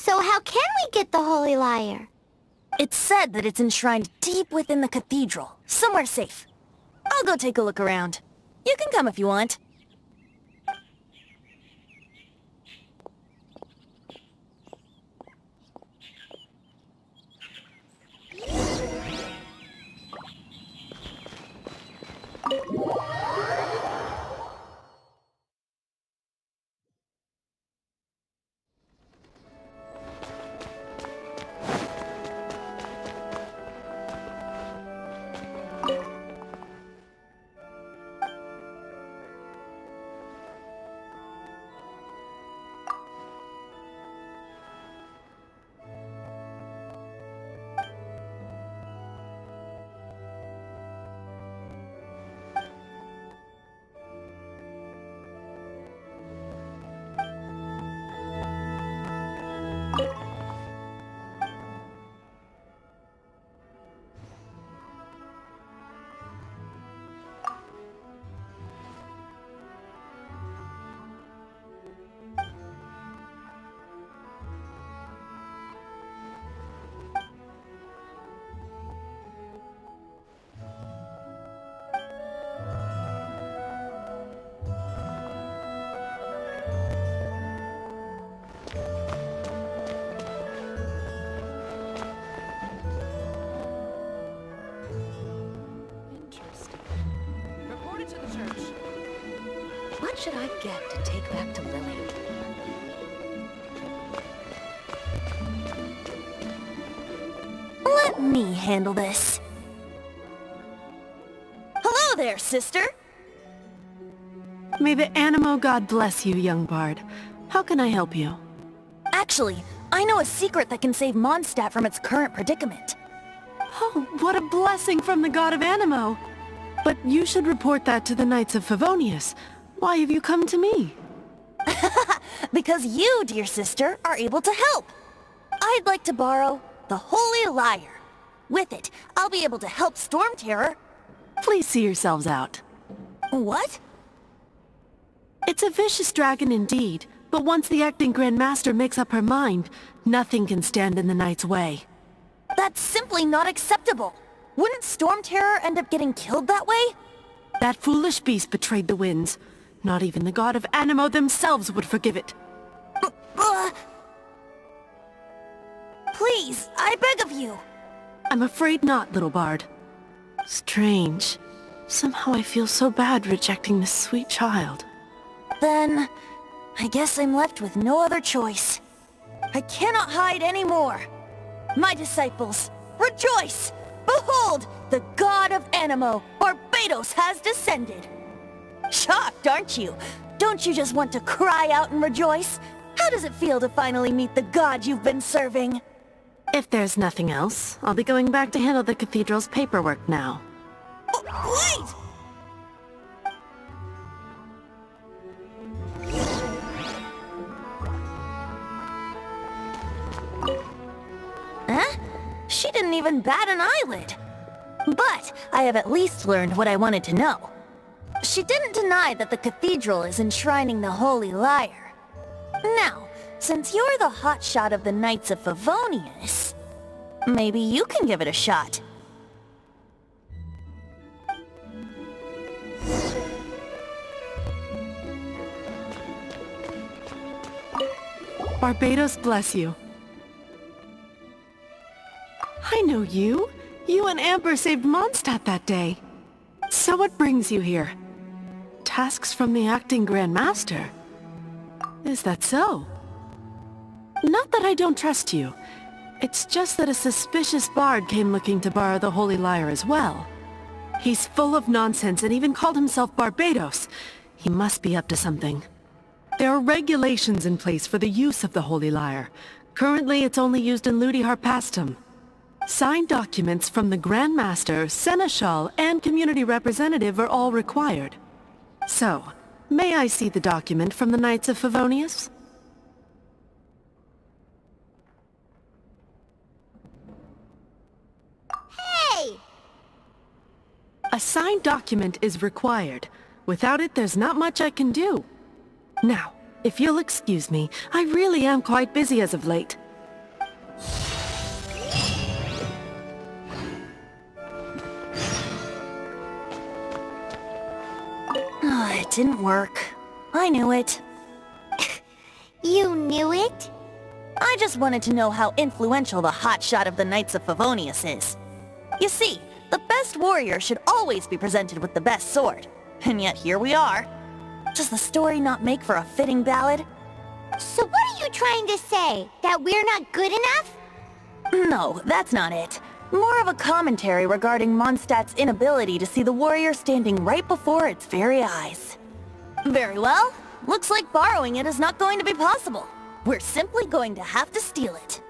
So how can we get the Holy Lyre? It's said that it's enshrined deep within the cathedral, somewhere safe. I'll go take a look around. You can come if you want. What should I get to take back to Lily? Let me handle this. Hello there, sister! May the Animo God bless you, young bard. How can I help you? Actually, I know a secret that can save Mondstadt from its current predicament. Oh, what a blessing from the god of Animo! But you should report that to the Knights of Favonius. Why have you come to me? Because you, dear sister, are able to help. I'd like to borrow the Holy Lyre. With it, I'll be able to help Storm Terror. Please see yourselves out. What? It's a vicious dragon indeed, but once the acting Grand Master makes up her mind, nothing can stand in the Knight's way. That's simply not acceptable. Wouldn't Storm Terror end up getting killed that way? That foolish beast betrayed the winds. Not even the god of Animo themselves would forgive it. Please, I beg of you. I'm afraid not, little bard. Strange. Somehow I feel so bad rejecting this sweet child. Then, I guess I'm left with no other choice. I cannot hide anymore. My disciples, rejoice! Behold, the god of Animo, Barbados, has descended. Shocked, aren't you? Don't you just want to cry out and rejoice? How does it feel to finally meet the god you've been serving? If there's nothing else, I'll be going back to handle the cathedral's paperwork now. Wait! Huh? She didn't even bat an eyelid. But I have at least learned what I wanted to know. She didn't deny that the cathedral is enshrining the Holy Lyre. Now, since you're the hotshot of the Knights of Favonius, maybe you can give it a shot. Barbados bless you. I know you. You and Amber saved Mondstadt that day. So what brings you here? Tasks from the acting Grand Master? Is that so? Not that I don't trust you. It's just that a suspicious bard came looking to borrow the Holy Lyre as well. He's full of nonsense and even called himself Barbados. He must be up to something. There are regulations in place for the use of the Holy Lyre. Currently, it's only used in Ludi Harpastum. Signed documents from the Grand Master, Seneschal, and Community Representative are all required. So, may I see the document from the Knights of Favonius? Hey! A signed document is required. Without it, there's not much I can do. Now, if you'll excuse me, I really am quite busy as of late. It didn't work. I knew it. You knew it? I just wanted to know how influential the hotshot of the Knights of Favonius is. You see, the best warrior should always be presented with the best sword. And yet here we are. Does the story not make for a fitting ballad? So what are you trying to say? That we're not good enough? No, that's not it. More of a commentary regarding Mondstadt's inability to see the warrior standing right before its very eyes. Very well. Looks like borrowing it is not going to be possible. We're simply going to have to steal it.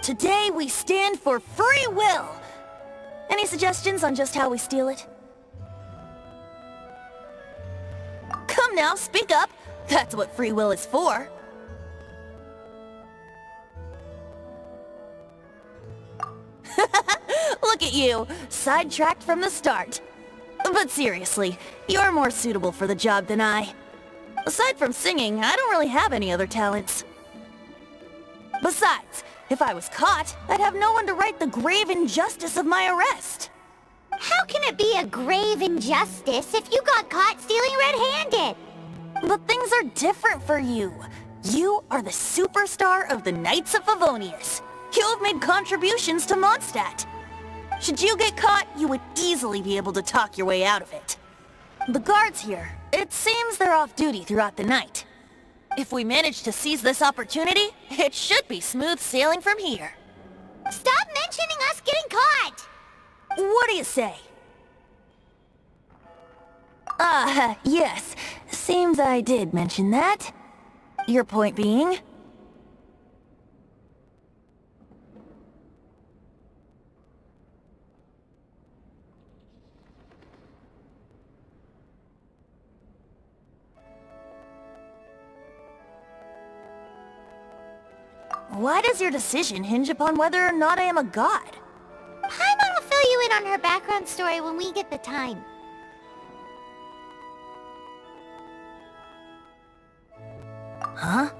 Today we stand for free will. Any suggestions on just how we steal it? Come now, speak up. That's what free will is for. Look at you, sidetracked from the start. But seriously, you're more suitable for the job than I. Aside from singing, I don't really have any other talents. Besides, if I was caught, I'd have no one to right the grave injustice of my arrest. How can it be a grave injustice if you got caught stealing red-handed? But things are different for you. You are the superstar of the Knights of Favonius. You have made contributions to Mondstadt. Should you get caught, you would easily be able to talk your way out of it. The guards here, it seems they're off duty throughout the night. If we manage to seize this opportunity, it should be smooth sailing from here. Stop mentioning us getting caught! What do you say? Yes. Seems I did mention that. Your point being? Why does your decision hinge upon whether or not I am a god? Paimon will fill you in on her background story when we get the time. Huh?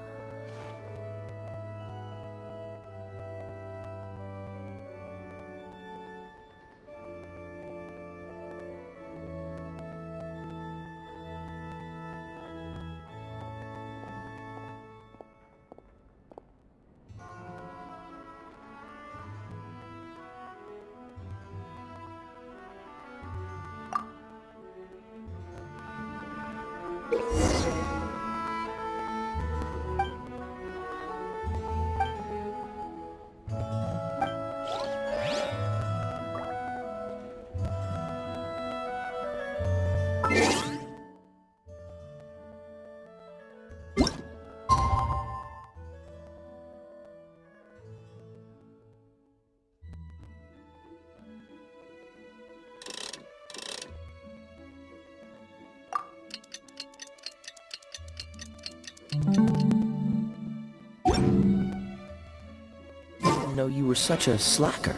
I didn't know you were such a slacker.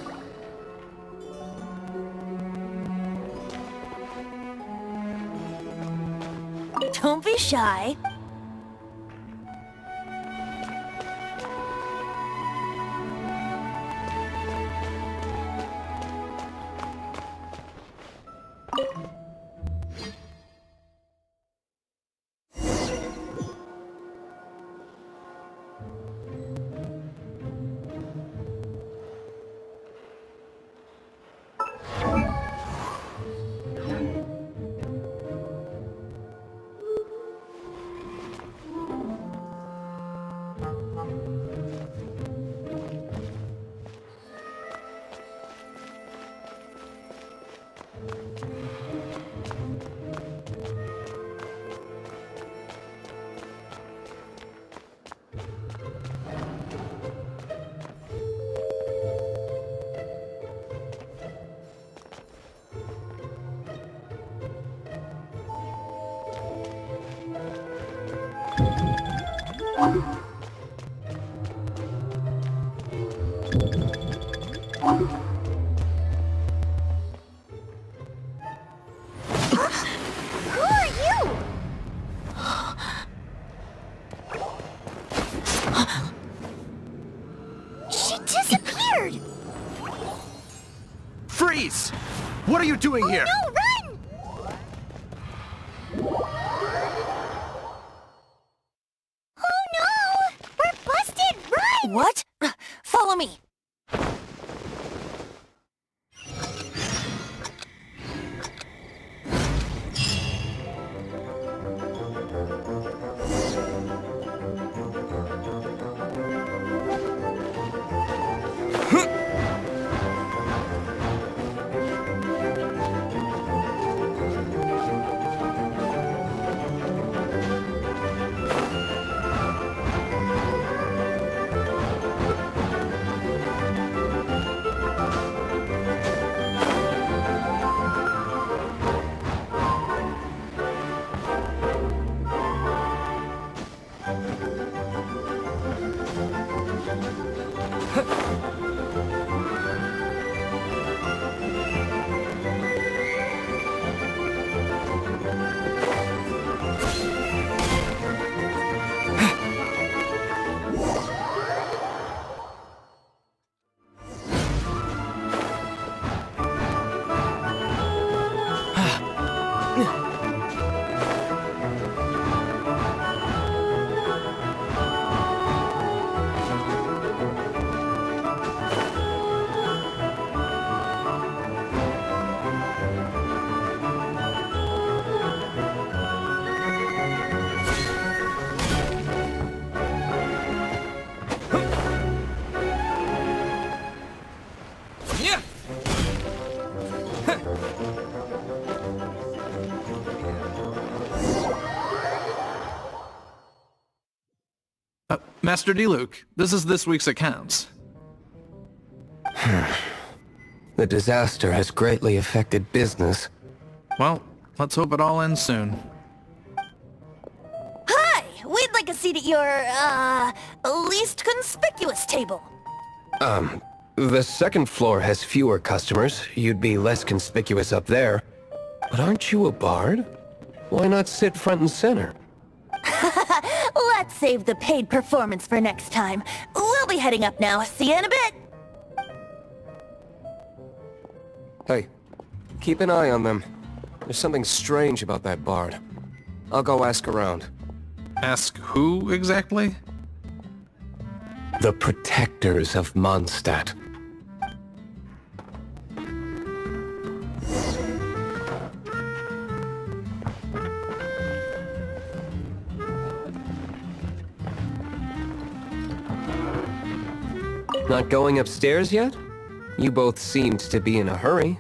Don't be shy. Who are you? She disappeared! Freeze! What are you doing here? No, run! What? Follow me. Master D-Luke, this is this week's accounts. The disaster has greatly affected business. Well, let's hope it all ends soon. Hi! We'd like a seat at your, least conspicuous table. The second floor has fewer customers. You'd be less conspicuous up there. But aren't you a bard? Why not sit front and center? Let's save the paid performance for next time. We'll be heading up now. See you in a bit. Hey, keep an eye on them. There's something strange about that bard. I'll go ask around. Ask who, exactly? The protectors of Mondstadt. Not going upstairs yet? You both seemed to be in a hurry.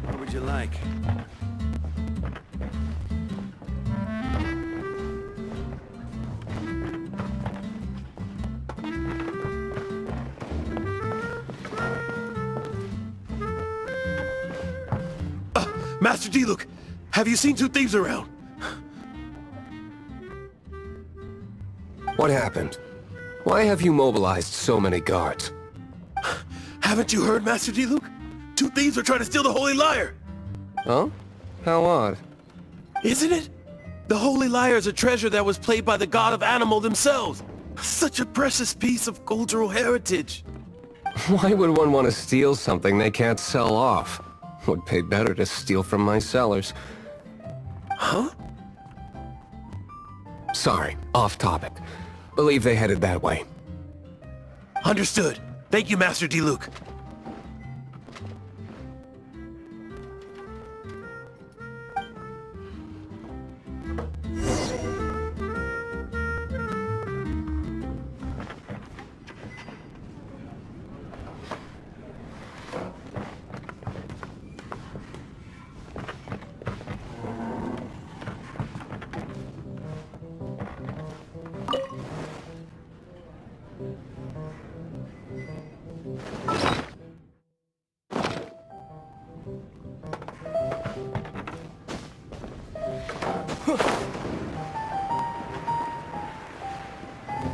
What would you like? Master D-Luke, have you seen two thieves around? What happened? Why have you mobilized so many guards? Haven't you heard, Master D-Luke? Two thieves are trying to steal the Holy Lyre! Oh? How odd. Isn't it? The Holy Lyre is a treasure that was played by the god of animal themselves. Such a precious piece of cultural heritage. Why would one want to steal something they can't sell off? Would pay better to steal from my sellers. Huh? Sorry, off topic. Believe they headed that way. Understood. Thank you, Master Diluc.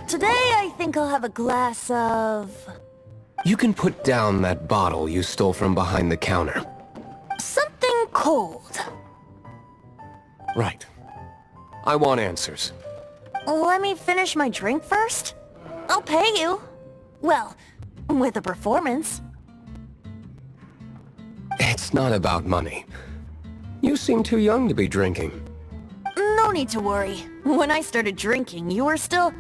Today I think I'll have a glass of... You can put down that bottle you stole from behind the counter. something cold. Right. I want answers. Let me finish my drink first. I'll pay you. Well, with a performance. It's not about money. You seem too young to be drinking. No need to worry. When I started drinking, you were still...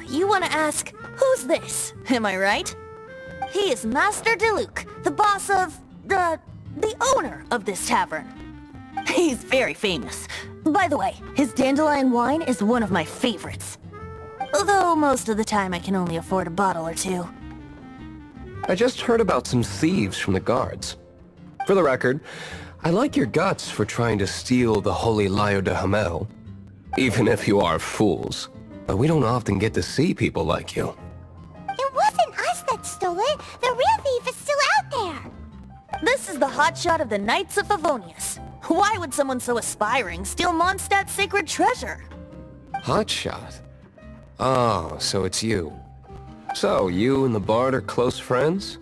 You want to ask, who's this? Am I right? He is Master Diluc, the boss of... the owner of this tavern. He's very famous. By the way, his dandelion wine is one of my favorites. Although most of the time I can only afford a bottle or two. I just heard about some thieves from the guards. For the record, I like your guts for trying to steal the Holy Lyre de Hamel. Even if you are fools. But we don't often get to see people like you. It wasn't us that stole it. The real thief is still out there. This is the hotshot of the Knights of Favonius. Why would someone so aspiring steal Mondstadt's sacred treasure? Hotshot? Oh, so it's you. So, you and the Bard are close friends?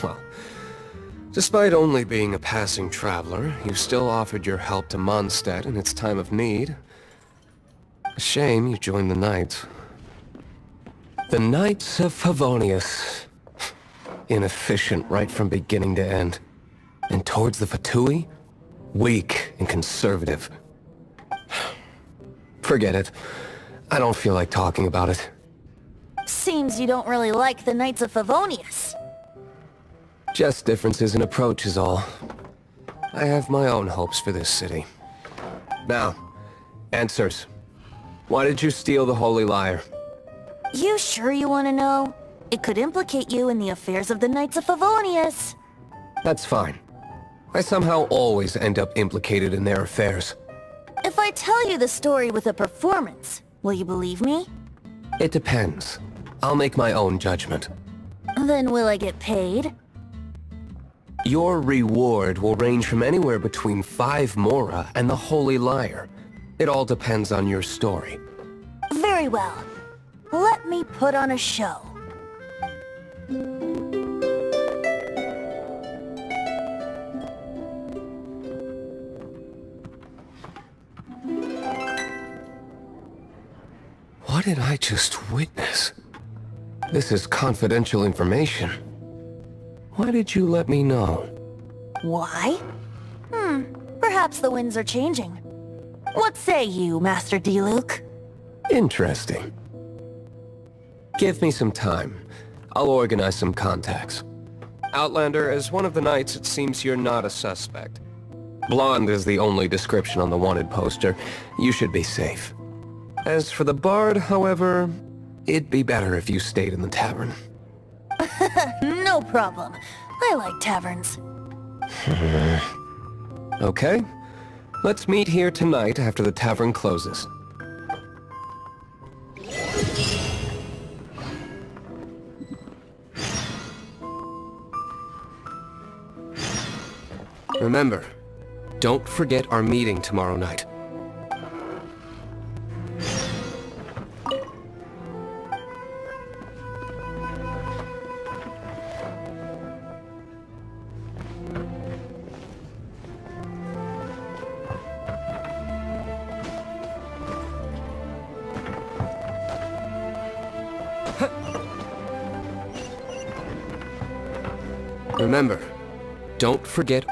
Well, despite only being a passing traveler, you still offered your help to Mondstadt in its time of need. A shame you joined the Knights. The Knights of Favonius. Inefficient right from beginning to end. And towards the Fatui, weak and conservative. Forget it. I don't feel like talking about it. Seems you don't really like the Knights of Favonius. Just differences in approach is all. I have my own hopes for this city. Now, answers. Why did you steal the Holy Lyre? You sure you want to know? It could implicate you in the affairs of the Knights of Favonius. That's fine. I somehow always end up implicated in their affairs. If I tell you the story with a performance, will you believe me? It depends. I'll make my own judgment. Then will I get paid? Your reward will range from anywhere between 5 Mora and the Holy Lyre. It all depends on your story. Very well. Let me put on a show. What did I just witness? This is confidential information. Why did you let me know? Why? Perhaps the winds are changing. What say you, Master Diluc? Interesting. Give me some time. I'll organize some contacts. Outlander, as one of the Knights, it seems you're not a suspect. Blonde is the only description on the wanted poster. You should be safe. As for the Bard, however, it'd be better if you stayed in the tavern. No problem. I like taverns. Okay. Let's meet here tonight after the tavern closes. Remember, don't forget our meeting tomorrow night. Remember, don't forget...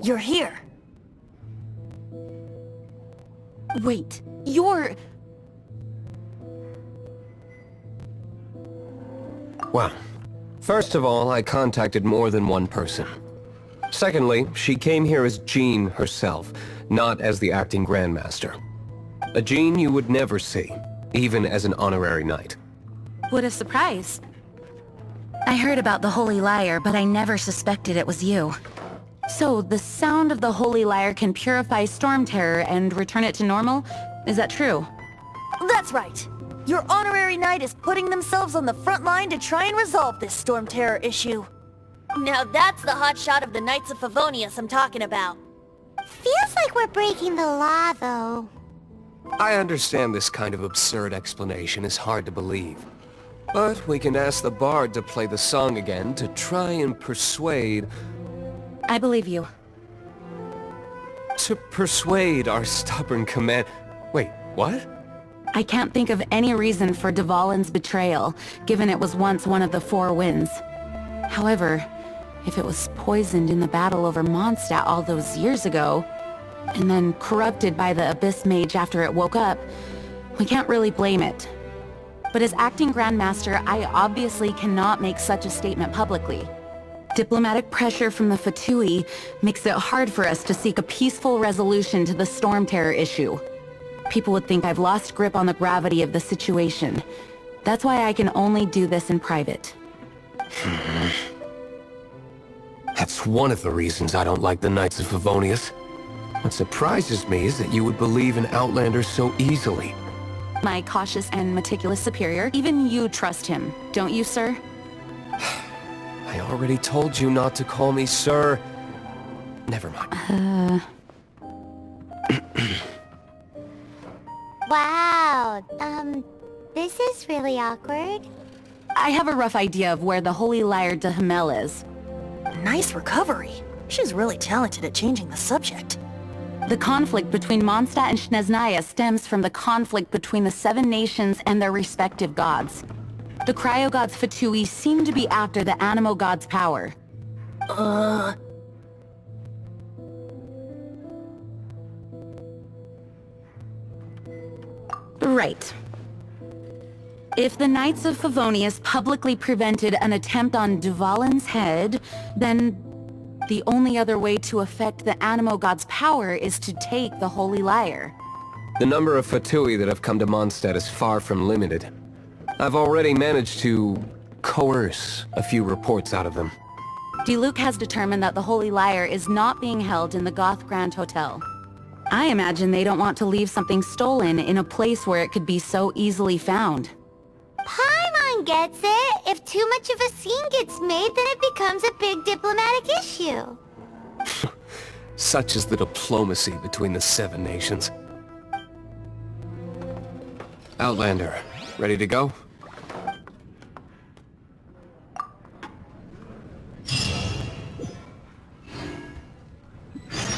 You're here. Wait, you're... Well, first of all, I contacted more than one person. Secondly, she came here as Jean herself, not as the acting Grandmaster. A Jean you would never see, even as an honorary knight. What a surprise. I heard about the Holy Lyre, but I never suspected it was you. So, the sound of the Holy Lyre can purify Storm Terror and return it to normal? Is that true? That's right. Your honorary knight is putting themselves on the front line to try and resolve this Storm Terror issue. Now that's the hotshot of the Knights of Favonius I'm talking about. Feels like we're breaking the law, though. I understand this kind of absurd explanation is hard to believe. But we can ask the bard to play the song again to try and persuade... I believe you. To persuade our stubborn command... Wait, what? I can't think of any reason for Dvalin's betrayal, given it was once one of the Four Winds. However, if it was poisoned in the battle over Mondstadt all those years ago, and then corrupted by the Abyss Mage after it woke up, we can't really blame it. But as acting Grandmaster, I obviously cannot make such a statement publicly. Diplomatic pressure from the Fatui makes it hard for us to seek a peaceful resolution to the Storm Terror issue. People would think I've lost grip on the gravity of the situation. That's why I can only do this in private. That's one of the reasons I don't like the Knights of Favonius. What surprises me is that you would believe in Outlanders so easily. My cautious and meticulous superior, even you trust him, don't you, sir? I already told you not to call me sir. Never mind. Wow, this is really awkward. I have a rough idea of where the Holy Lyre de Himmel is. Nice recovery. She's really talented at changing the subject. The conflict between Mondstadt and Snezhnaya stems from the conflict between the Seven Nations and their respective gods. The cryo-gods Fatui seem to be after the Animo god's power. Right. If the Knights of Favonius publicly prevented an attempt on Dvalin's head, then the only other way to affect the Animo god's power is to take the Holy Lyre. The number of Fatui that have come to Mondstadt is far from limited. I've already managed to coerce a few reports out of them. Diluc has determined that the Holy Lyre is not being held in the Goth Grand Hotel. I imagine they don't want to leave something stolen in a place where it could be so easily found. Paimon gets it. If too much of a scene gets made, then it becomes a big diplomatic issue. Such is the diplomacy between the Seven Nations. Outlander, ready to go?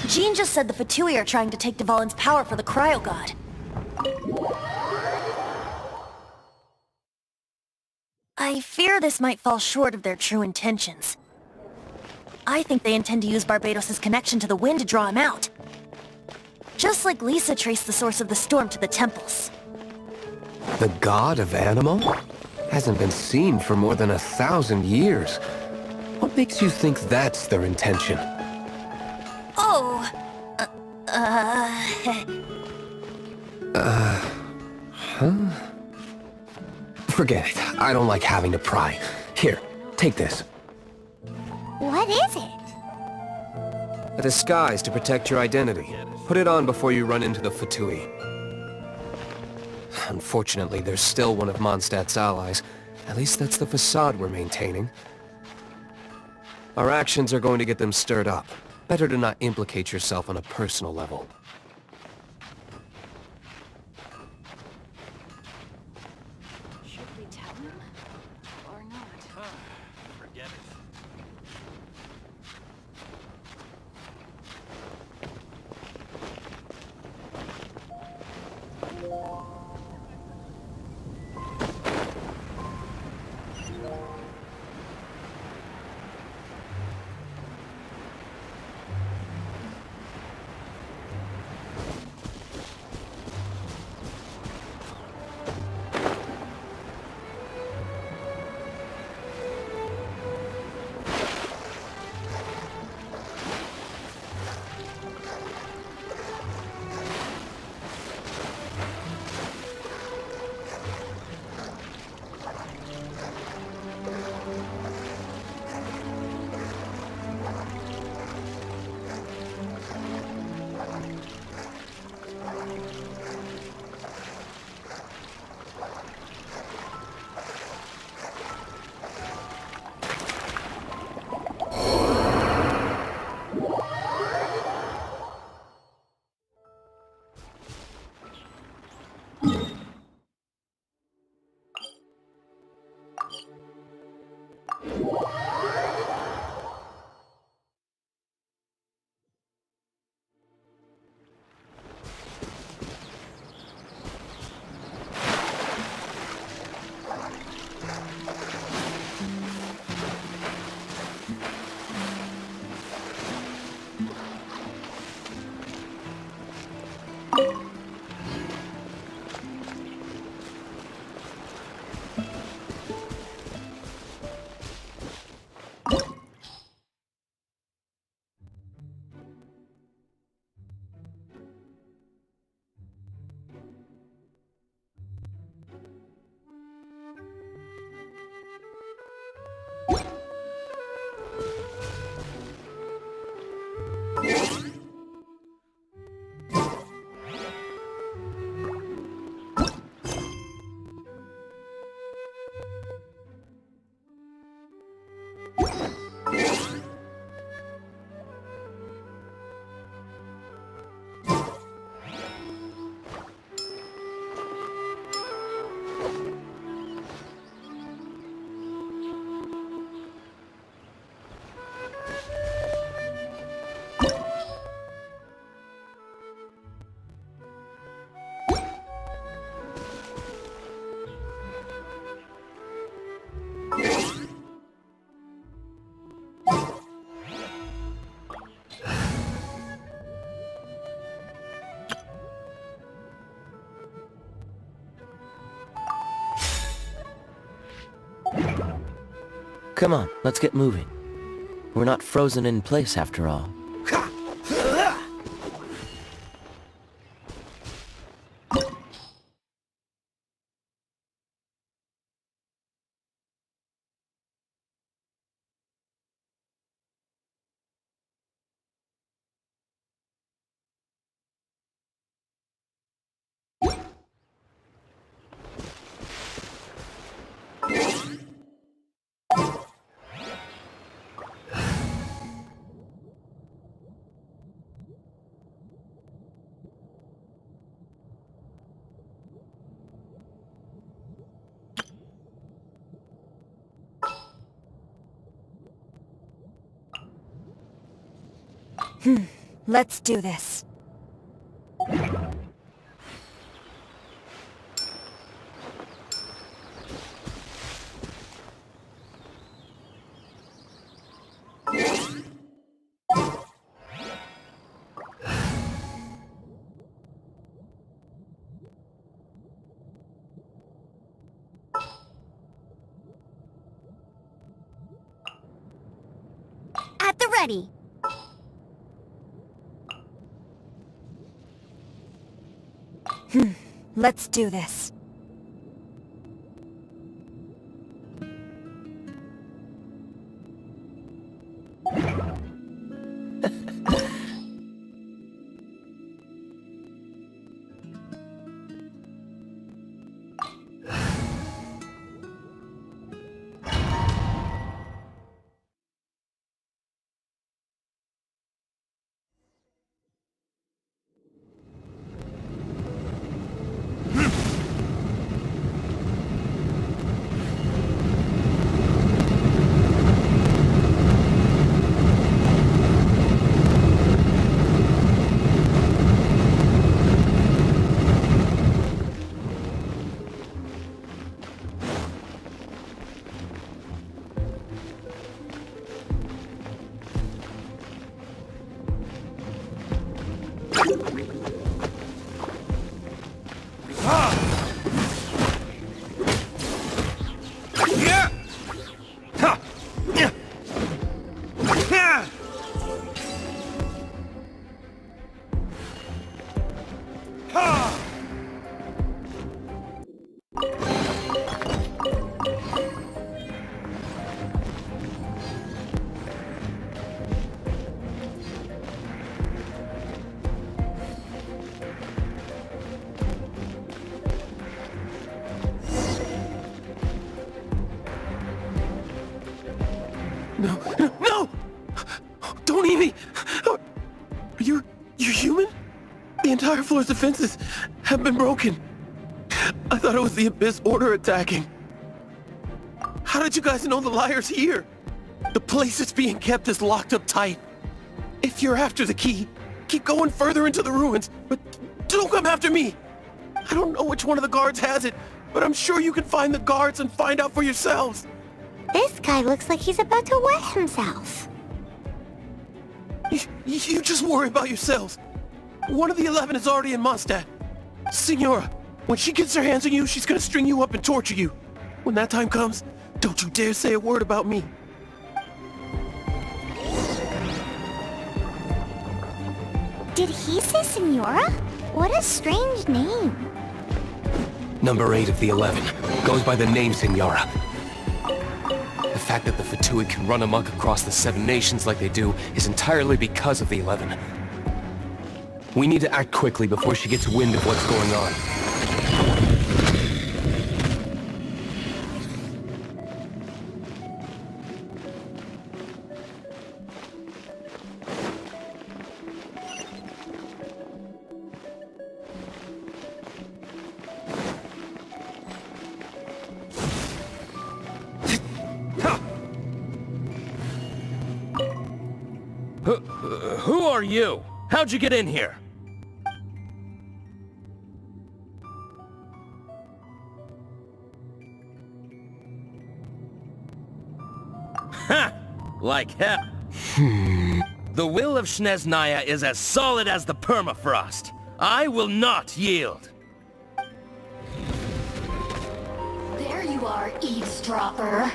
Jean just said the Fatui are trying to take Dvalin's power for the Cryo God. I fear this might fall short of their true intentions. I think they intend to use Barbados' connection to the wind to draw him out. Just like Lisa traced the source of the storm to the temples. The god of Animal? Hasn't been seen for more than 1,000 years. What makes you think that's their intention? Oh... Huh? Forget it. I don't like having to pry. Here, take this. What is it? A disguise to protect your identity. Put it on before you run into the Fatui. Unfortunately, there's still one of Mondstadt's allies. At least that's the facade we're maintaining. Our actions are going to get them stirred up. Better to not implicate yourself on a personal level. Should we tell him? Or not? Forget it. Come on, let's get moving. We're not frozen in place after all. Let's do this. At the ready. Let's do this. No! Don't eat me! You're human? The entire floor's defenses have been broken. I thought it was the Abyss Order attacking. How did you guys know the liar's here? The place it's being kept is locked up tight. If you're after the key, keep going further into the ruins, but don't come after me! I don't know which one of the guards has it, but I'm sure you can find the guards and find out for yourselves. This guy looks like he's about to wet himself. You just worry about yourselves. One of the 11 is already in Mondstadt. Signora, when she gets her hands on you, she's gonna string you up and torture you. When that time comes, don't you dare say a word about me. Did he say Signora? What a strange name. Number 8 of the 11 goes by the name Signora. The fact that the Fatui can run amok across the 7 nations like they do is entirely because of the 11. We need to act quickly before she gets wind of what's going on. Who are you? How'd you get in here? Ha! Like hell. The will of Snezhnaya is as solid as the permafrost. I will not yield. There you are, eavesdropper.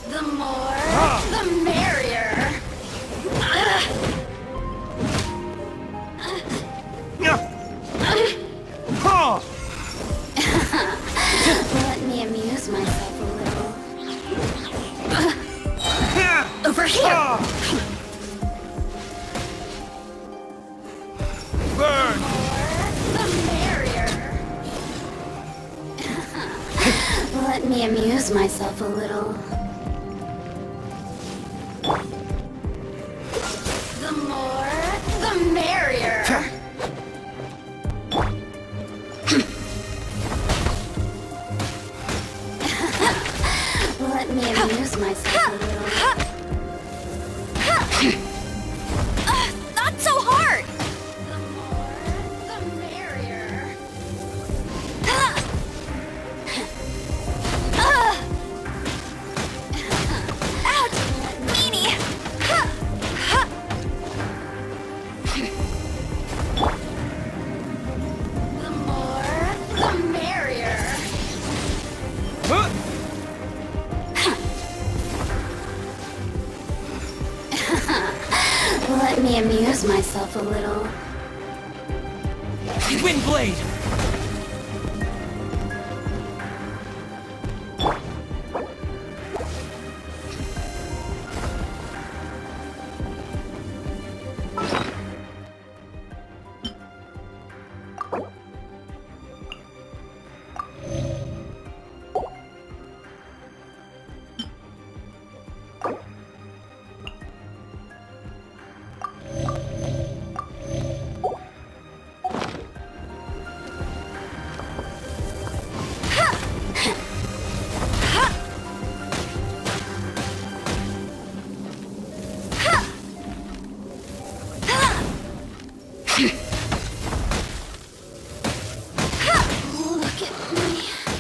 The more, the merrier. Let me amuse myself a little. Over here! Burn! The merrier. Let me amuse myself a little. The more, the merrier. Let me amuse myself a little. Let me amuse myself a little. Windblade!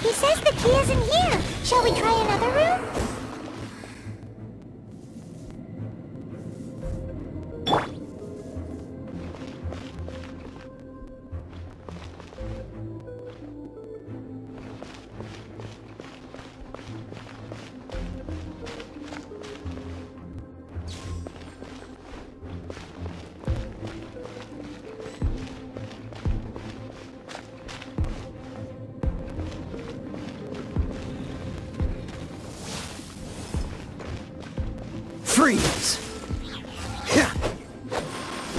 He says the key isn't here. Shall we try another room? Freeze! Ha!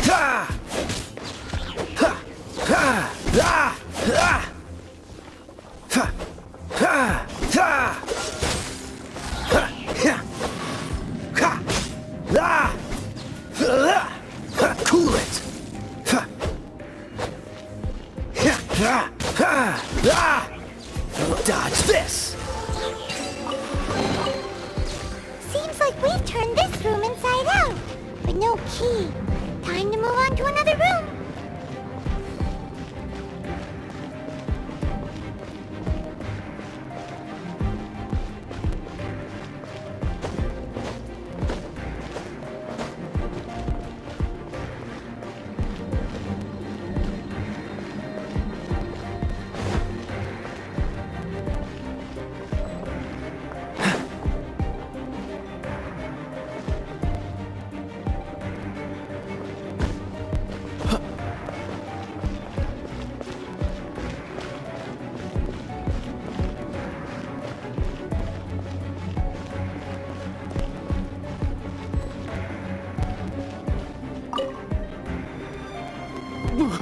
Ha! Ha! Ha! Ah! Ah! Ha! Ha! Ha! Ha! Ha! Ha! Ah! Ah! Ha! Cool it! Ha! Ha! Ha! Ha! Ah! Dodge this! Seems like we've turned this room inside out, but no key. Time to move on to another room.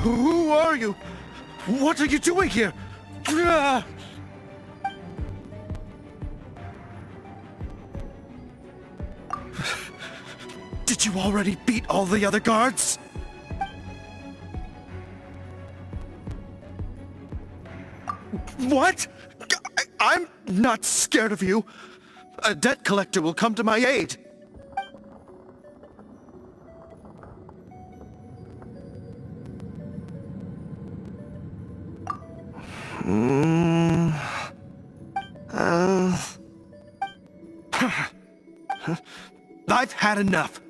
Who are you? What are you doing here? Ah! Did you already beat all the other guards? What? I'm not scared of you. A debt collector will come to my aid. I've had enough.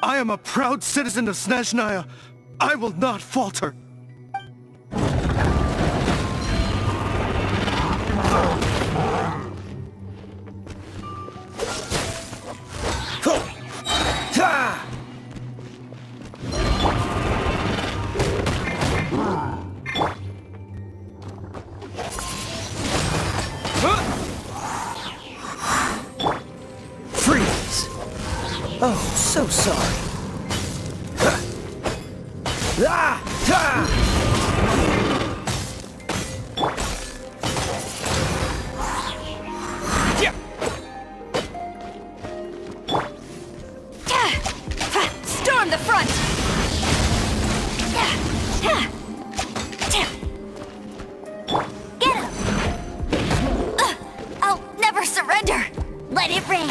I am a proud citizen of Snezhnaya. I will not falter. Freeze! Oh, so sorry. Ah! Ah! Storm the front! Get him! I'll never surrender. Let it rain.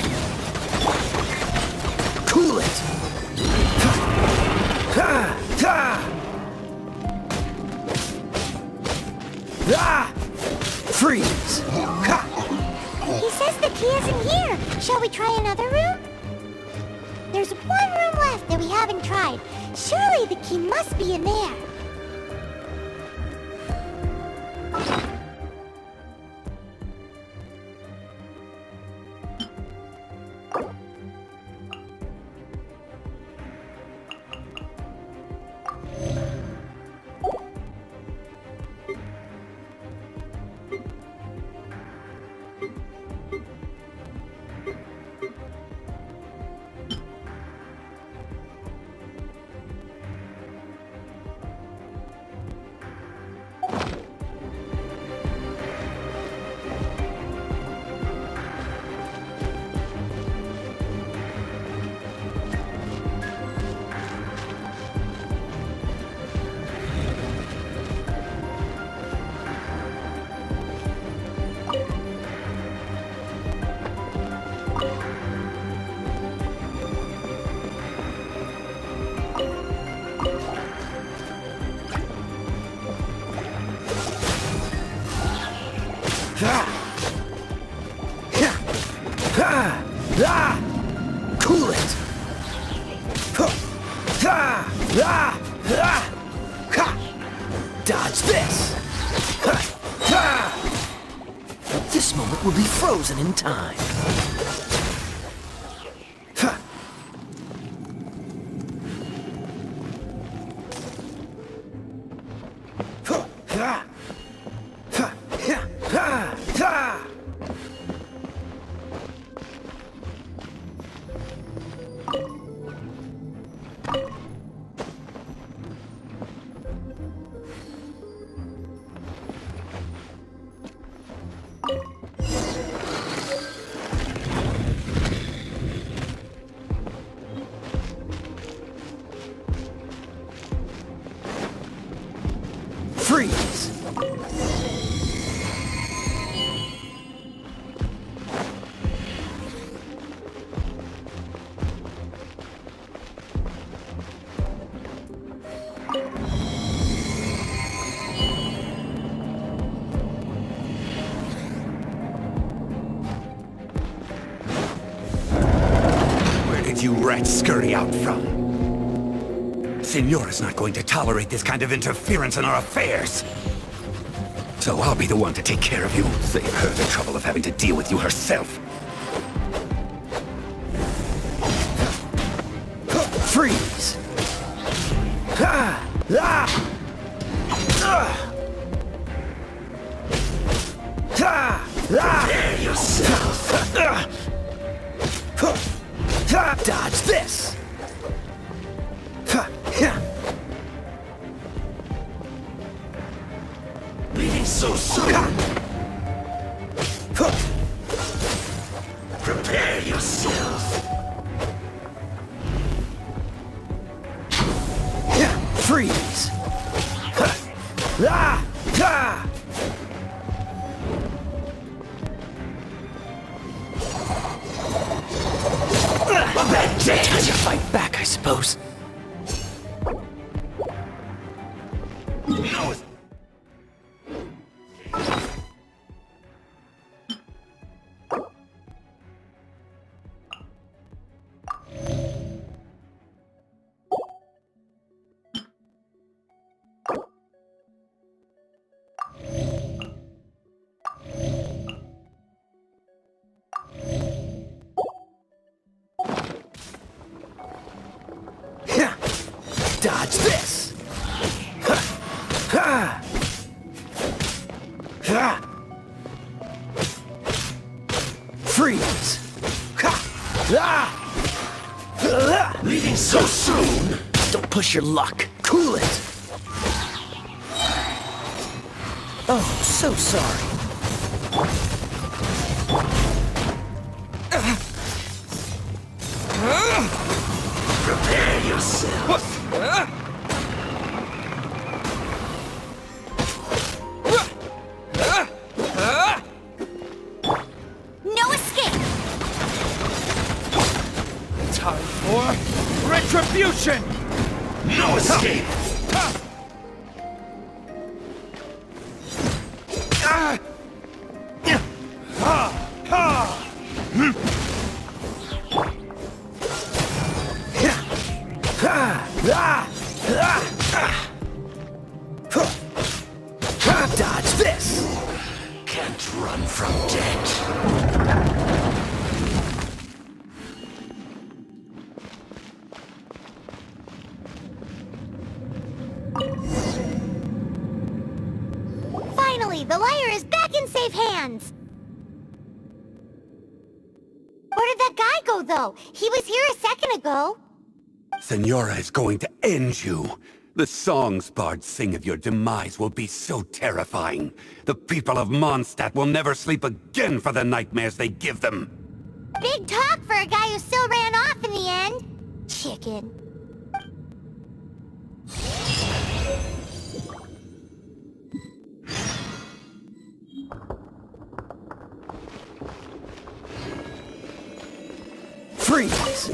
Cool it! Ha! Ha! Ah! Freeze! Ha! He says the key isn't here. Shall we try another room? There's one room left that we haven't tried. Surely the key must be in there. Cool it! Dodge this! This moment will be frozen in time. Freeze! Where did you rats scurry out from? Signora's not going to tolerate this kind of interference in our affairs. So I'll be the one to take care of you. Save her the trouble of having to deal with you herself. Freeze! Prepare yourself. Dodge this! Leaving so soon. Prepare yourself. Freeze! Time to fight back, I suppose. No. Dodge this! Freeze! Leaving so soon. Don't push your luck. Cool it! Oh, so sorry. Prepare yourself. No escape! Time for retribution. No escape. Dodge this! Can't run from death. Finally, the liar is back in safe hands! Where did that guy go, though? He was here a second ago. Signora is going to end you. The songs bards sing of your demise will be so terrifying. The people of Mondstadt will never sleep again for the nightmares they give them. Big talk for a guy who still ran off in the end. Chicken. Freeze!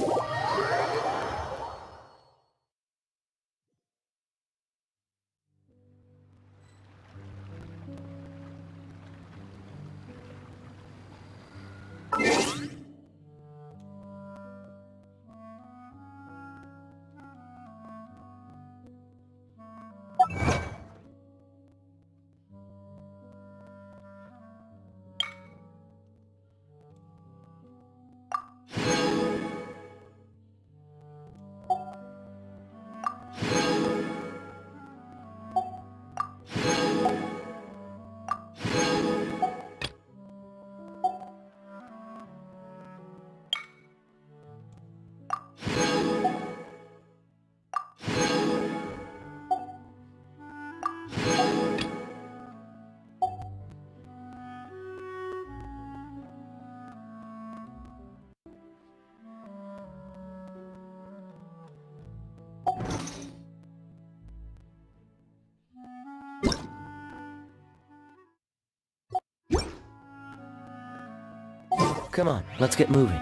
Come on, let's get moving.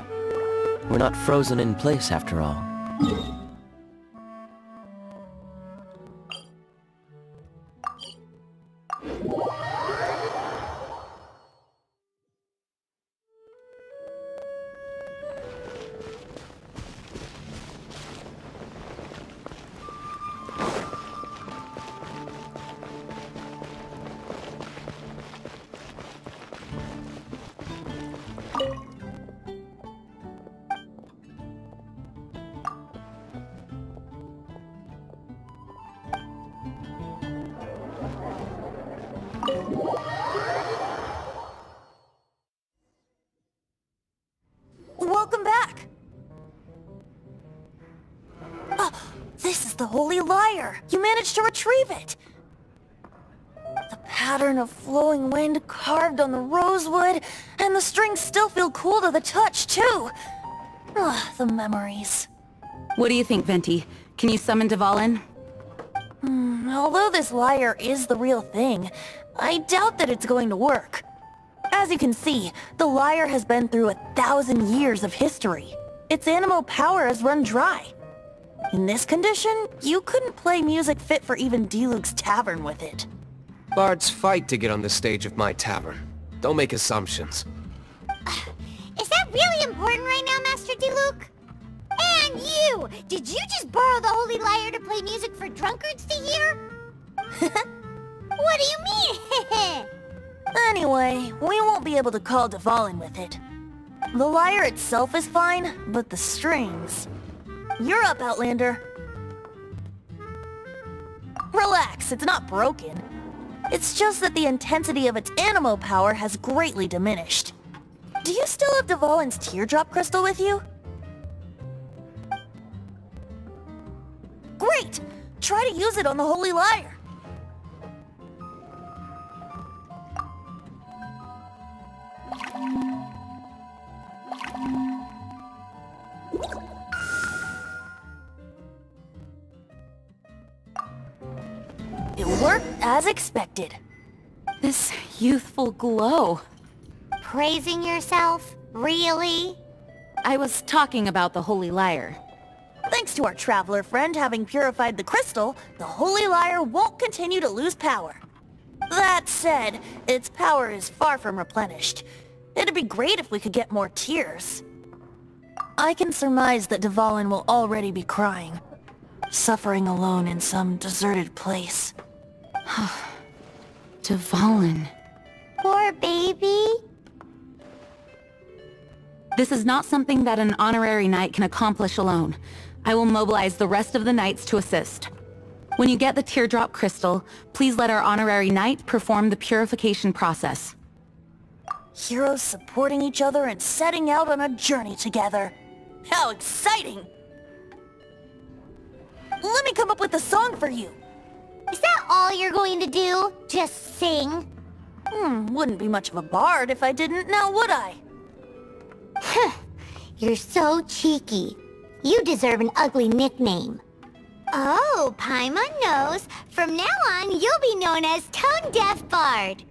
We're not frozen in place after all. Welcome back! This is the Holy Lyre! You managed to retrieve it! The pattern of flowing wind carved on the rosewood, and the strings still feel cool to the touch, too! The memories. What do you think, Venti? Can you summon Dvalin? Although this lyre is the real thing, I doubt that it's going to work. As you can see, the lyre has been through 1,000 years of history. Its animo power has run dry. In this condition, you couldn't play music fit for even D-Luke's tavern with it. Bards fight to get on the stage of my tavern. Don't make assumptions. Is that really important right now, Master D-Luke? And you! Did you just borrow the Holy Lyre to play music for drunkards to hear? What do you mean? Anyway, we won't be able to call Dvalin with it. The lyre itself is fine, but the strings... You're up, Outlander. Relax, it's not broken. It's just that the intensity of its animo power has greatly diminished. Do you still have Dvalin's teardrop crystal with you? Great! Try to use it on the Holy Lyre. It worked as expected. This youthful glow. Praising yourself? Really? I was talking about the Holy Lyre. Thanks to our traveler friend having purified the crystal, the Holy Lyre won't continue to lose power. That said, its power is far from replenished. It'd be great if we could get more tears. I can surmise that Dvalin will already be crying, suffering alone in some deserted place. Dvalin. Poor baby. This is not something that an honorary knight can accomplish alone. I will mobilize the rest of the knights to assist. When you get the teardrop crystal, please let our honorary knight perform the purification process. Heroes supporting each other and setting out on a journey together. How exciting! Let me come up with a song for you. Is that all you're going to do? Just sing? Wouldn't be much of a bard if I didn't, now would I? You're so cheeky. You deserve an ugly nickname. Oh, Paimon knows. From now on, you'll be known as Tone Deaf Bard.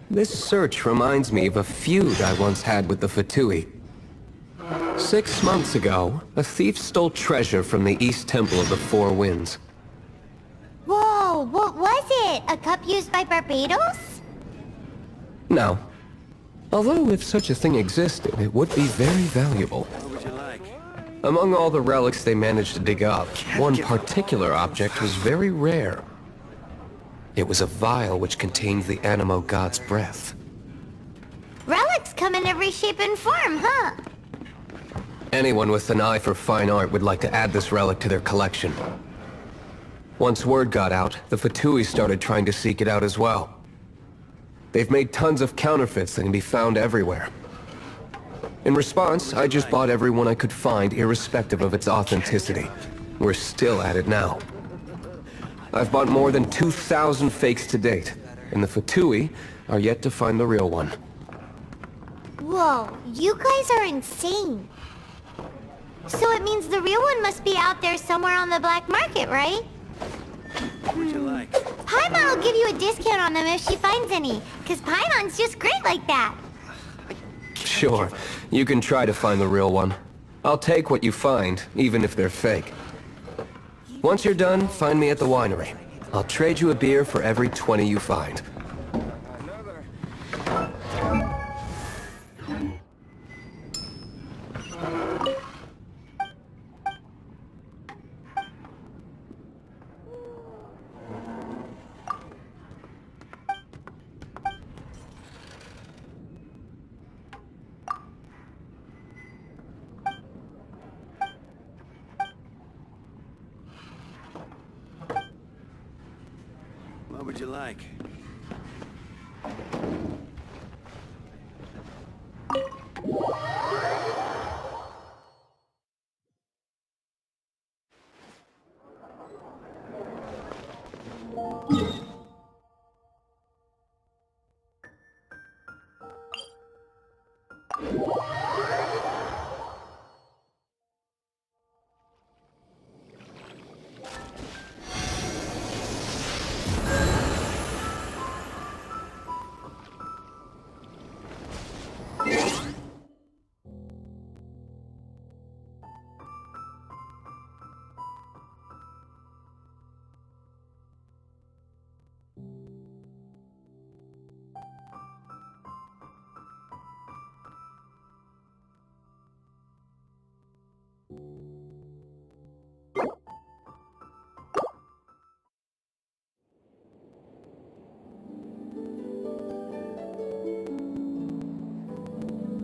This search reminds me of a feud I once had with the Fatui. 6 months ago, a thief stole treasure from the East Temple of the Four Winds. Whoa, what was it? A cup used by Barbados? No. Although if such a thing existed, it would be very valuable. What would you like? Among all the relics they managed to dig up, one particular object was very rare. It was a vial which contained the Animo God's breath. Relics come in every shape and form, huh? Anyone with an eye for fine art would like to add this relic to their collection. Once word got out, the Fatui started trying to seek it out as well. They've made tons of counterfeits that can be found everywhere. In response, I just bought every one I could find, irrespective of its authenticity. We're still at it now. I've bought more than 2,000 fakes to date, and the Fatui are yet to find the real one. Whoa, you guys are insane. So it means the real one must be out there somewhere on the black market, right? What would you like? Paimon will give you a discount on them if she finds any, because Paimon's just great like that. Sure, you can try to find the real one. I'll take what you find, even if they're fake. Once you're done, find me at the winery. I'll trade you a beer for every 20 you find. What would you like?